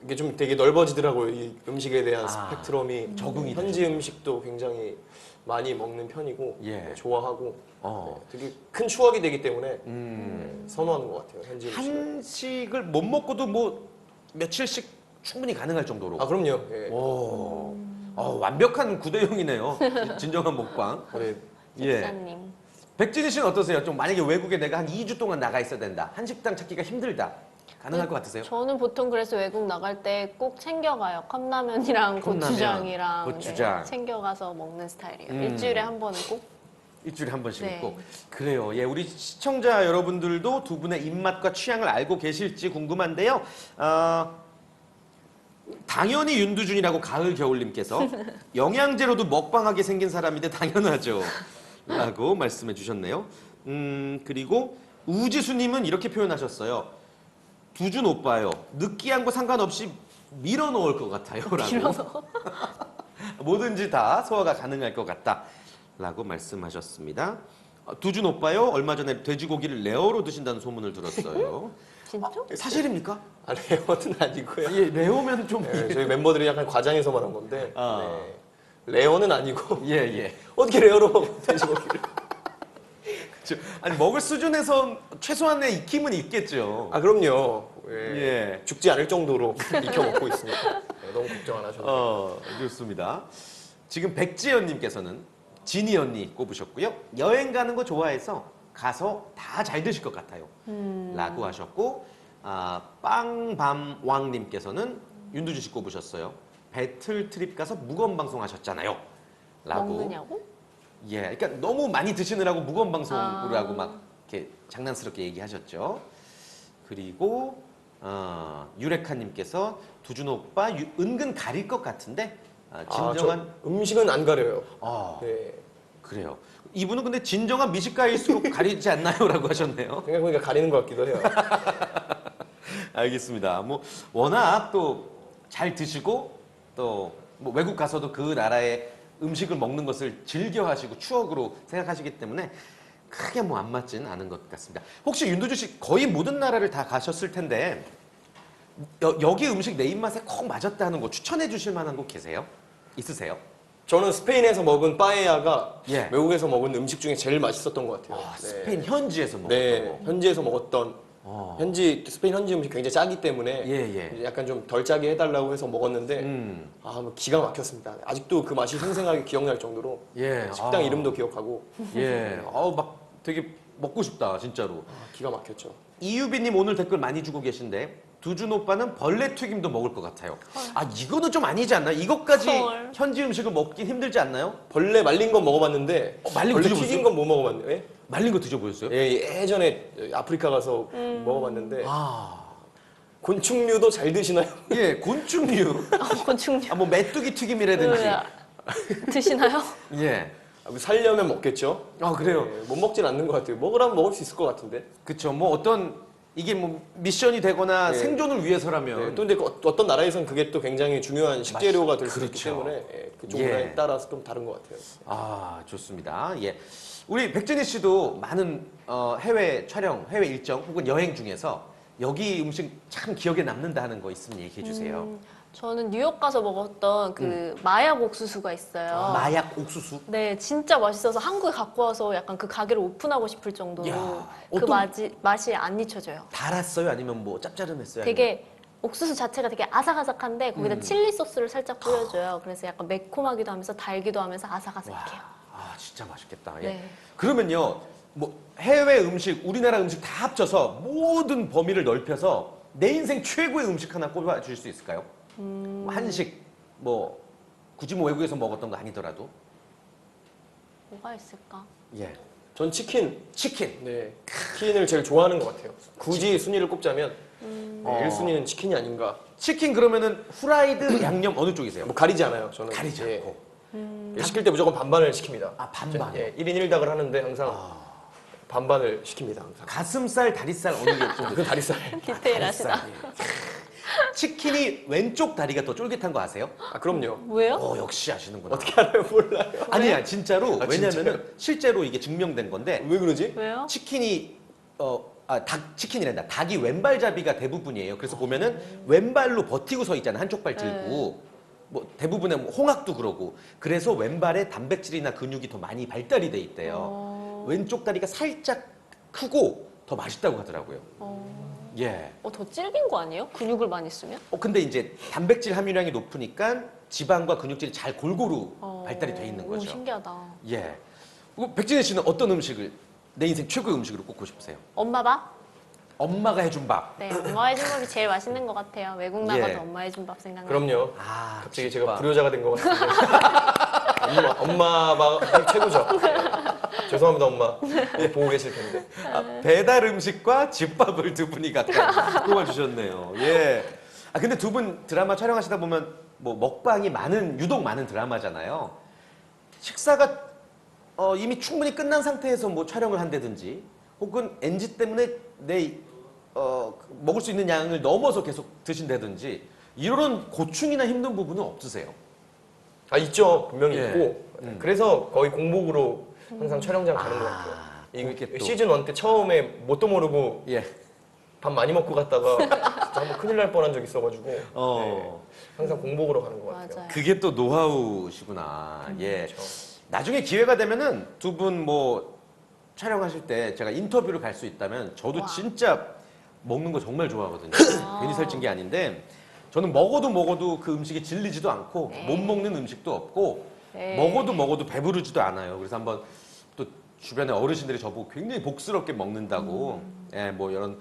이게 좀 되게 넓어지더라고요. 이 음식에 대한 스펙트럼이. 적응이 현지 음식도 굉장히 많이 먹는 편이고 예. 네, 좋아하고 어. 네, 되게 큰 추억이 되기 때문에 선호하는 것 같아요. 현지 음식을. 한식을 못 먹고도 뭐 며칠씩 충분히 가능할 정도로. 그럼요. 예. 오. 완벽한 구대용이네요. 진정한 먹방. 네. 예. 박사님. 백진희 씨는 어떠세요? 좀 만약에 외국에 내가 한 2주 동안 나가 있어야 된다. 한식당 찾기가 힘들다. 가능할 것 같으세요? 저는 보통 그래서 외국 나갈 때 꼭 챙겨가요. 컵라면이랑 컵라면, 고추장이랑 고추장. 네, 챙겨가서 먹는 스타일이에요. 음. 일주일에 한 번은 꼭. 일주일에 한 번씩 네. 꼭. 그래요. 예, 우리 시청자 여러분들도 두 분의 입맛과 취향을 알고 계실지 궁금한데요. 당연히 윤두준이라고 가을 겨울님께서 영양제로도 먹방하게 생긴 사람인데 당연하죠. 라고 말씀해 주셨네요. 그리고 우지수님은 이렇게 표현하셨어요. 두준 오빠요. 느끼한 거 상관없이 밀어 넣을 것 같아요. 라고. 뭐든지 다 소화가 가능할 것 같다. 라고 말씀하셨습니다. 두준 오빠요. 얼마 전에 돼지고기를 레어로 드신다는 소문을 들었어요. 진짜? 사실입니까? 레어는 아니고요. 예, 레어면 좀. 네, 저희 멤버들이 약간 과장해서 말한 건데 네. 레어는 아니고 예, 예. 어떻게 레어로 돼지고기를 아니, 먹을 수준에서 최소한의 익힘은 있겠죠. 그럼요. 예. 예. 죽지 않을 정도로 익혀 먹고 있으니까 네, 너무 걱정 안 하셔도 돼요. 좋습니다. 지금 백지연님께서는 진이 언니 꼽으셨고요. 여행 가는 거 좋아해서 가서 다 잘 드실 것 같아요. 라고 하셨고, 빵밤왕님께서는 윤두주 씨 꼽으셨어요. 배틀 트립 가서 무건 방송 하셨잖아요. 라고. 먹느냐고? 예, 그러니까 너무 많이 드시느라고 무건 방송으로 하고 막 이렇게 장난스럽게 얘기하셨죠. 그리고 유레카님께서 두준 오빠 은근 가릴 것 같은데 진정한 저 음식은 안 가려요. 네. 그래요. 이분은 근데 진정한 미식가일수록 가리지 않나요?라고 하셨네요. 생각해보니까 가리는 것 같기도 해요. 알겠습니다. 뭐 워낙 또 잘 드시고 또 뭐 외국 가서도 그 나라의 음식을 먹는 것을 즐겨 하시고 추억으로 생각하시기 때문에 크게 뭐 안 맞지는 않은 것 같습니다. 혹시 윤두주 씨 거의 모든 나라를 다 가셨을 텐데 여기 음식 내 입맛에 콕 맞았다는 거 추천해 주실 만한 곳 계세요? 있으세요? 저는 스페인에서 먹은 빠에야가 예. 외국에서 먹은 음식 중에 제일 맛있었던 것 같아요. 네. 스페인 현지에서 먹었던 네, 거. 현지에서 먹었던 스페인 현지 음식 굉장히 짜기 때문에 예. 약간 좀 덜 짜게 해달라고 해서 먹었는데 뭐 기가 막혔습니다. 아직도 그 맛이 생생하게 기억날 정도로 예. 식당 이름도 기억하고 예. 막 되게 먹고 싶다 진짜로. 기가 막혔죠. 이유비님 오늘 댓글 많이 주고 계신데 두준 오빠는 벌레 튀김도 먹을 것 같아요. 이거는 좀 아니지 않나요? 이것까지 헐. 현지 음식을 먹긴 힘들지 않나요? 벌레 말린 건 먹어봤는데 말린 거 벌레 드셔보셨어요? 튀긴 건 못 먹어봤네요. 예? 말린 거 드셔보셨어요? 예전에 아프리카 가서 먹어봤는데 아, 곤충류도 잘 드시나요? 예, 곤충류. 곤충류. 뭐 메뚜기 튀김이라든지. 드시나요? 예. 살려면 먹겠죠. 그래요. 못 먹진 않는 것 같아요. 먹으라면 먹을 수 있을 것 같은데. 그쵸. 뭐 이게 뭐 미션이 되거나 네. 생존을 위해서라면. 또 근데 어떤 나라에선 그게 또 굉장히 중요한 식재료가 될 수 있기 그렇죠. 때문에 그쪽 문화에 예. 따라서 좀 다른 것 같아요. 좋습니다. 예. 우리 백진희 씨도 많은 해외 촬영, 해외 일정 혹은 여행 중에서 여기 음식 참 기억에 남는다 하는 거 있으면 얘기해 주세요. 저는 뉴욕 가서 먹었던 그 마약 옥수수가 있어요. 마약 옥수수. 네, 진짜 맛있어서 한국에 갖고 와서 약간 그 가게를 오픈하고 싶을 정도로 야, 그 맛이 안 잊혀져요. 달았어요? 아니면 뭐 짭짤했어요? 되게 옥수수 자체가 되게 아삭아삭한데 거기다 칠리 소스를 살짝 뿌려줘요. 그래서 약간 매콤하기도 하면서 달기도 하면서 아삭아삭해요. 진짜 맛있겠다. 예. 네. 그러면요, 뭐 해외 음식, 우리나라 음식 다 합쳐서 모든 범위를 넓혀서 내 인생 최고의 음식 하나 꼽아 주실 수 있을까요? 뭐 한식, 뭐 굳이 뭐 외국에서 먹었던 거 아니더라도. 뭐가 있을까? 예. 전 치킨. 치킨. 네, 치킨을 제일 좋아하는 것 같아요. 굳이 순위를 꼽자면 어. 1순위는 치킨이 아닌가. 치킨 그러면은 후라이드, 양념 어느 쪽이세요? 뭐 가리지 않아요. 저는 가리지 예. 않고. 예, 시킬 때 무조건 반반을 시킵니다. 아, 반반. 예, 1인 1닭을 하는데 항상 반반을 시킵니다. 항상. 가슴살, 다리살 어느 게 좀? 그 다리살. 디테일하시다. 다리살, 예. 치킨이 왼쪽 다리가 더 쫄깃한 거 아세요? 아 그럼요. 왜요? 역시 아시는구나. 어떻게 알아요? 몰라요. 아니야, 진짜로. 아, 왜냐면은 진짜요? 실제로 이게 증명된 건데 왜 그러지? 왜요? 치킨이 치킨이란다. 닭이 왼발잡이가 대부분이에요. 그래서 보면은 왼발로 버티고 서 있잖아요. 한쪽 발 들고. 뭐 대부분의 뭐 홍학도 그러고. 그래서 왼발에 단백질이나 근육이 더 많이 발달이 돼 있대요. 왼쪽 다리가 살짝 크고 더 맛있다고 하더라고요. 예. 더 질긴 거 아니에요? 근육을 많이 쓰면? 근데 이제 단백질 함유량이 높으니까 지방과 근육질이 잘 골고루 발달이 돼 있는 오, 거죠. 신기하다. 예. 백진혜 씨는 어떤 음식을 내 인생 최고의 음식으로 꼽고 싶으세요? 엄마 밥? 엄마가 해준 밥. 네, 엄마 해준 밥이 제일 맛있는 것 같아요. 외국 나가도 예. 엄마 해준 밥 생각나요. 그럼요. 집밥. 갑자기 제가 불효자가 된 것 같은데. 엄마가 최고죠. 죄송합니다, 엄마. 보고 계실 텐데. 배달 음식과 집밥을 두 분이 각각 꼽아주셨네요. 예. 근데 두 분 드라마 촬영하시다 보면 뭐 먹방이 유독 많은 드라마잖아요. 식사가 이미 충분히 끝난 상태에서 뭐 촬영을 한다든지 혹은 NG 때문에 먹을 수 있는 양을 넘어서 계속 드신다든지 이런 고충이나 힘든 부분은 없으세요? 있죠. 분명히 예. 있고. 그래서 거의 공복으로 항상 촬영장 가는 것 같아요. 그렇게 또. 시즌 1 때 처음에 뭣도 모르고 예. 밥 많이 먹고 갔다가 진짜 한번 큰일 날 뻔한 적 있어가지고 네, 항상 공복으로 가는 것 같아요. 맞아요. 그게 또 노하우시구나. 예. 그렇죠. 나중에 기회가 되면은 두 분 뭐 촬영하실 때 제가 인터뷰를 갈 수 있다면 저도 와. 진짜 먹는 거 정말 좋아하거든요. 괜히 살찐 게 아닌데 저는 먹어도 그 음식이 질리지도 않고 네. 못 먹는 음식도 없고 네. 먹어도 배부르지도 않아요. 그래서 한번 또 주변에 어르신들이 저보고 굉장히 복스럽게 먹는다고 예, 뭐 이런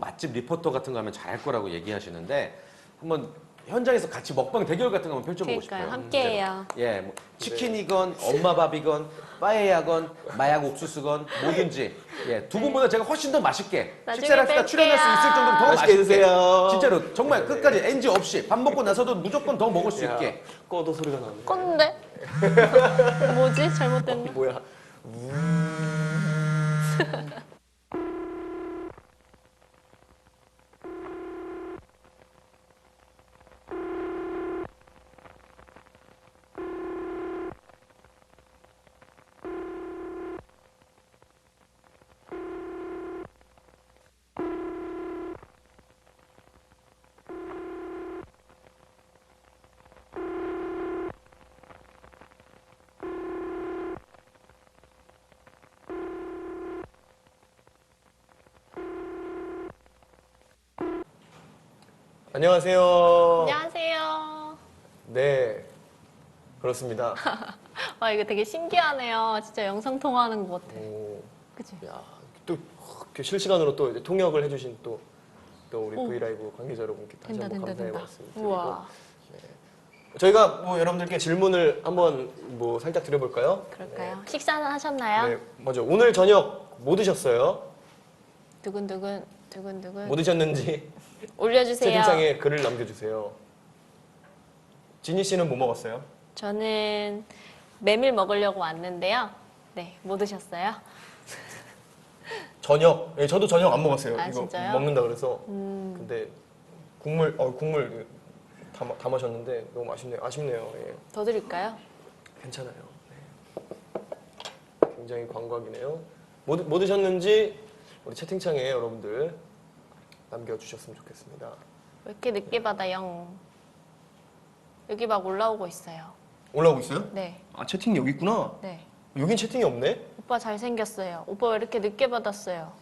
맛집 리포터 같은 거 하면 잘할 거라고 얘기하시는데 한번 현장에서 같이 먹방 대결 같은 거 한번 펼쳐보고 그러니까요. 싶어요. 함께해요. 예, 뭐 치킨이건 엄마 밥이건 빠에야건 마약 옥수수건 뭐든지 예, 두 분보다 제가 훨씬 더 맛있게 나중에 식사를 하시다 뵐게요. 출연할 수 있을 정도로 더 맛있게 드세요. 진짜로 정말 끝까지 NG 없이 밥 먹고 나서도 무조건 더 먹을 수 야, 있게 꺼도 소리가 나네. 껐는데? 뭐지? 잘못됐나? 뭐야? 안녕하세요. 안녕하세요. 네, 그렇습니다. 와, 이거 되게 신기하네요. 진짜 영상 통화하는 것 같아. 오, 그치? 야, 또 이렇게 실시간으로 또 이제 통역을 해주신 또 우리 오. 브이라이브 관계자 여러분께 다시 한번 감사의 말씀 드리고 우와. 저희가 뭐 여러분들께 질문을 한번 뭐 살짝 드려볼까요? 그럴까요? 식사는 하셨나요? 네, 먼저 오늘 저녁 뭐 드셨어요? 두근두근, 두근두근. 뭐 드셨는지 올려주세요. 채팅창에 글을 남겨주세요. 지니 씨는 뭐 먹었어요? 저는 메밀 먹으려고 왔는데요. 네, 뭐 드셨어요? 저녁. 예, 저도 저녁 안 먹었어요. 아, 이거 진짜요? 먹는다 그래서. 근데 국물 다 마셨는데 너무 아쉽네요. 예. 더 드릴까요? 괜찮아요. 네. 굉장히 광각이네요. 뭐 드셨는지 우리 채팅창에 여러분들 남겨주셨으면 좋겠습니다. 왜 이렇게 늦게 받아요? 여기 막 올라오고 있어요. 올라오고 있어요? 네, 채팅 여기 있구나. 네. 여긴 채팅이 없네? 오빠 잘생겼어요. 오빠 왜 이렇게 늦게 받았어요?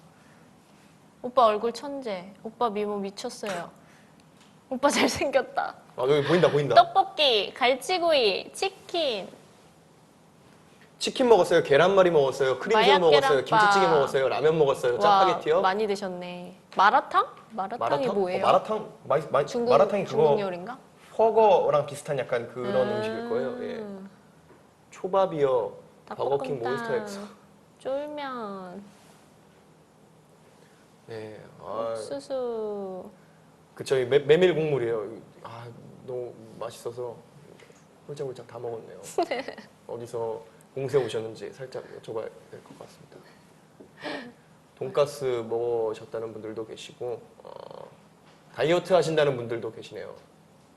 오빠 얼굴 천재. 오빠 미모 미쳤어요. 오빠 잘생겼다. 여기 보인다. 떡볶이, 갈치구이, 치킨. 치킨 먹었어요? 계란말이 먹었어요? 크림새우 마약 먹었어요? 계란밥. 김치찌개 먹었어요? 라면 먹었어요? 짜파게티요? 많이 드셨네. 마라탕? 마라탕이 뭐예요? 마라탕? 중국, 마라탕이 그거 중국 요리인가? 허거랑 비슷한 약간 그런 음식일 거예요. 예. 초밥이요. 버거킹 몬스터 닭볶음탕, 엑소. 쫄면, 네, 아, 옥수수. 그 저희 메밀 국물이에요. 아, 너무 맛있어서 홀짝홀짝 다 먹었네요. 어디서 공세 오셨는지 살짝 여쭤봐야 될 것 같습니다. 돈가스 먹으셨다는 분들도 계시고 다이어트 하신다는 분들도 계시네요.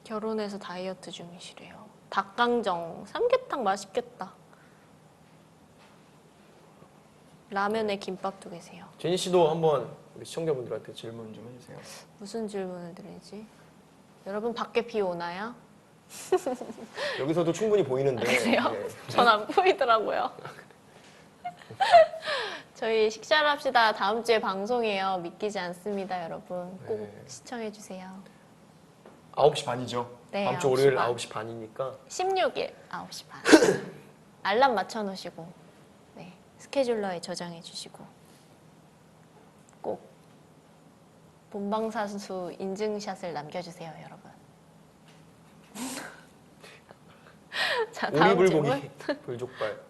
결혼해서 다이어트 중이시래요. 닭강정, 삼계탕 맛있겠다. 라면에 김밥도 계세요. 제니 씨도 한번 우리 시청자분들한테 질문 좀 해주세요. 무슨 질문을 드리지? 여러분 밖에 비 오나요? 여기서도 충분히 보이는데. 그래요? 네. 전 안 보이더라고요. 저희 식사를 합시다. 다음 주에 방송이에요. 믿기지 않습니다, 여러분. 꼭 네. 시청해 주세요. 9시 반이죠? 네, 다음 주 9시 월요일 반. 9시 반이니까 16일 9시 반. 알람 맞춰 놓으시고 네, 스케줄러에 저장해 주시고 꼭 본방사수 인증샷을 남겨주세요, 여러분. 자, 다음 질문. 오리불고기 불족발.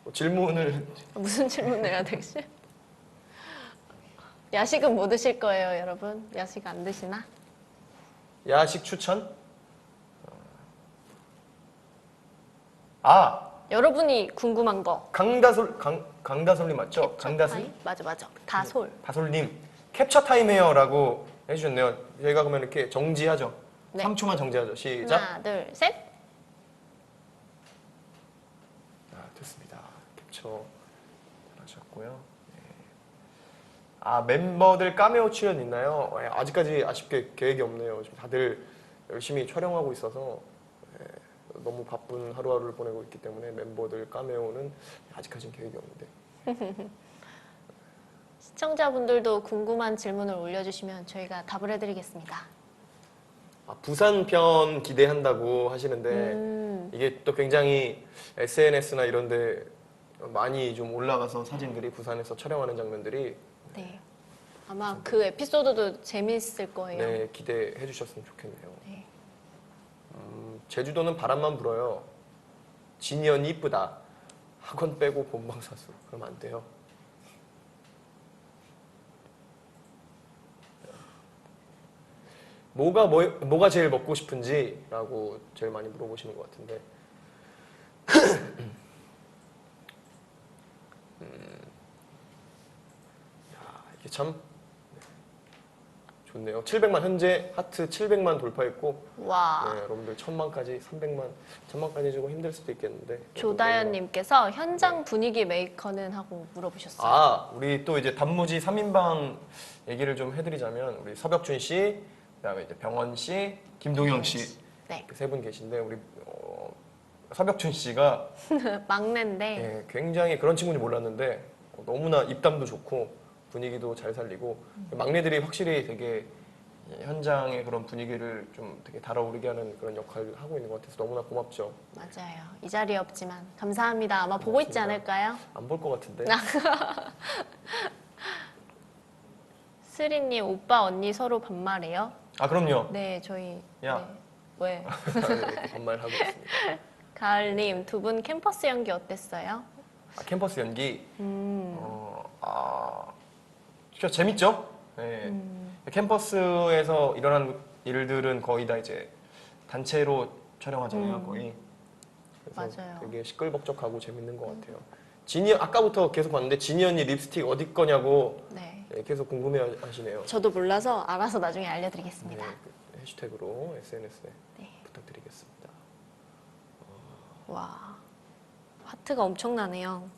뭐 질문을 무슨 질문 해야 되지? 야식은 뭐 드실 거예요, 여러분? 야식 안 드시나? 야식 추천? 아 여러분이 궁금한 거. 강다솔님 맞죠? 강다솔? 타임? 맞아. 다솔. 다솔님 캡처 타임 해요라고 해주셨네요. 저희가 그러면 이렇게 정지하죠. 네. 3초만 정지하죠. 시작. 하나, 둘, 셋. 됐습니다. 캡처 잘하셨고요. 네. 멤버들 카메오 출연 있나요? 아직까지 아쉽게 계획이 없네요. 지금 다들 열심히 촬영하고 있어서 너무 바쁜 하루하루를 보내고 있기 때문에 멤버들 카메오는 아직까지는 계획이 없는데. 시청자분들도 궁금한 질문을 올려주시면 저희가 답을 해드리겠습니다. 부산 편 기대한다고 하시는데 이게 또 굉장히 SNS나 이런데 많이 좀 올라가서 사진들이 부산에서 촬영하는 장면들이 네. 아마 그 에피소드도 재밌을 거예요. 네, 기대해 주셨으면 좋겠네요. 네. 제주도는 바람만 불어요. 진이 이쁘다. 학원 빼고 본방사수. 그러면 안 돼요. 뭐가 제일 먹고 싶은지라고 제일 많이 물어보시는 것 같은데. 이게 참 좋네요. 700만 현재 하트 700만 돌파했고 와. 네, 여러분들 1000만까지 300만 1000만까지 주고 힘들 수도 있겠는데 조다연님께서 현장 분위기 메이커는 하고 물어보셨어요. 우리 또 이제 단무지 3인방 얘기를 좀 해드리자면 우리 서벽준 씨, 그다음에 이제 병원 씨, 김동영 씨 네. 세 분 계신데 우리 서벽준 씨가 막내인데 예, 굉장히 그런 친구인지 몰랐는데 너무나 입담도 좋고 분위기도 잘 살리고 막내들이 확실히 되게 현장의 그런 분위기를 좀 되게 달아오르게 하는 그런 역할을 하고 있는 것 같아서 너무나 고맙죠. 맞아요. 이 자리에 없지만 감사합니다. 아마 보고 있지 않을까요? 안 볼 것 같은데. 스리님 오빠 언니 서로 반말해요? 그럼요. 네, 저희. 야. 네. 왜? 이렇게 반말하고 있습니다. 가을님 두 분 캠퍼스 연기 어땠어요? 캠퍼스 연기. 진짜 재밌죠? 네. 캠퍼스에서 일어난 일들은 거의 다 이제 단체로 촬영하잖아요, 거의. 그래서 맞아요. 되게 시끌벅적하고 재밌는 것 같아요. 진이 아까부터 계속 봤는데 진이 언니 립스틱 어디 거냐고 네. 계속 궁금해하시네요. 저도 몰라서 알아서 나중에 알려드리겠습니다. 그 해시태그로 SNS에 네. 부탁드리겠습니다. 와, 하트가 엄청나네요.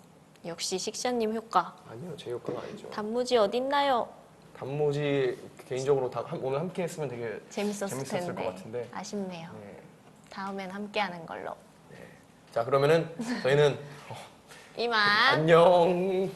역시 식샤님 효과. 아니요, 제 효과가 아니죠. 단무지 어딨나요? 단무지 개인적으로 오늘 함께 했으면 되게 재밌었을 텐데. 것 같은데. 아쉽네요. 네. 다음엔 함께하는 걸로. 자, 그러면은 저희는 이만. 안녕.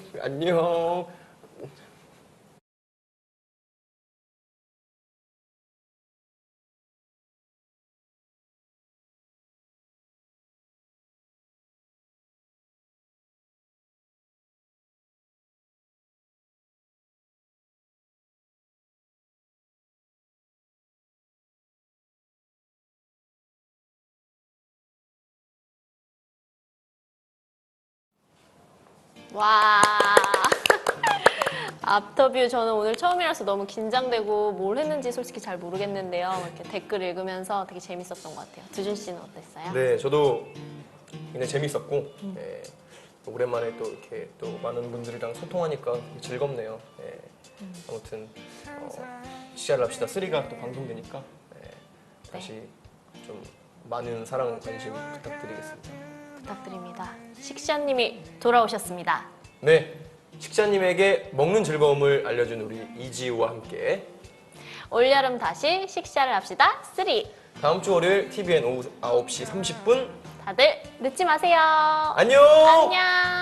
와. 앞터뷰 저는 오늘 처음이라서 너무 긴장되고 뭘 했는지 솔직히 잘 모르겠는데요. 이렇게 댓글 읽으면서 되게 재밌었던 것 같아요. 두준 씨는 어땠어요? 네, 저도 굉장히 재밌었고 예, 또 오랜만에 또 이렇게 또 많은 분들이랑 소통하니까 되게 즐겁네요. 예, 아무튼 시작을 합시다 3가 또 방송되니까 예, 다시 좀 많은 사랑 관심 부탁드리겠습니다. 부탁드립니다. 식샤님이 돌아오셨습니다. 네, 식샤님에게 먹는 즐거움을 알려준 우리 이지우와 함께 올여름 다시 식샤를 합시다. 3. 다음 주 월요일 TVN 오후 9시 30분 다들 늦지 마세요. 안녕! 안녕.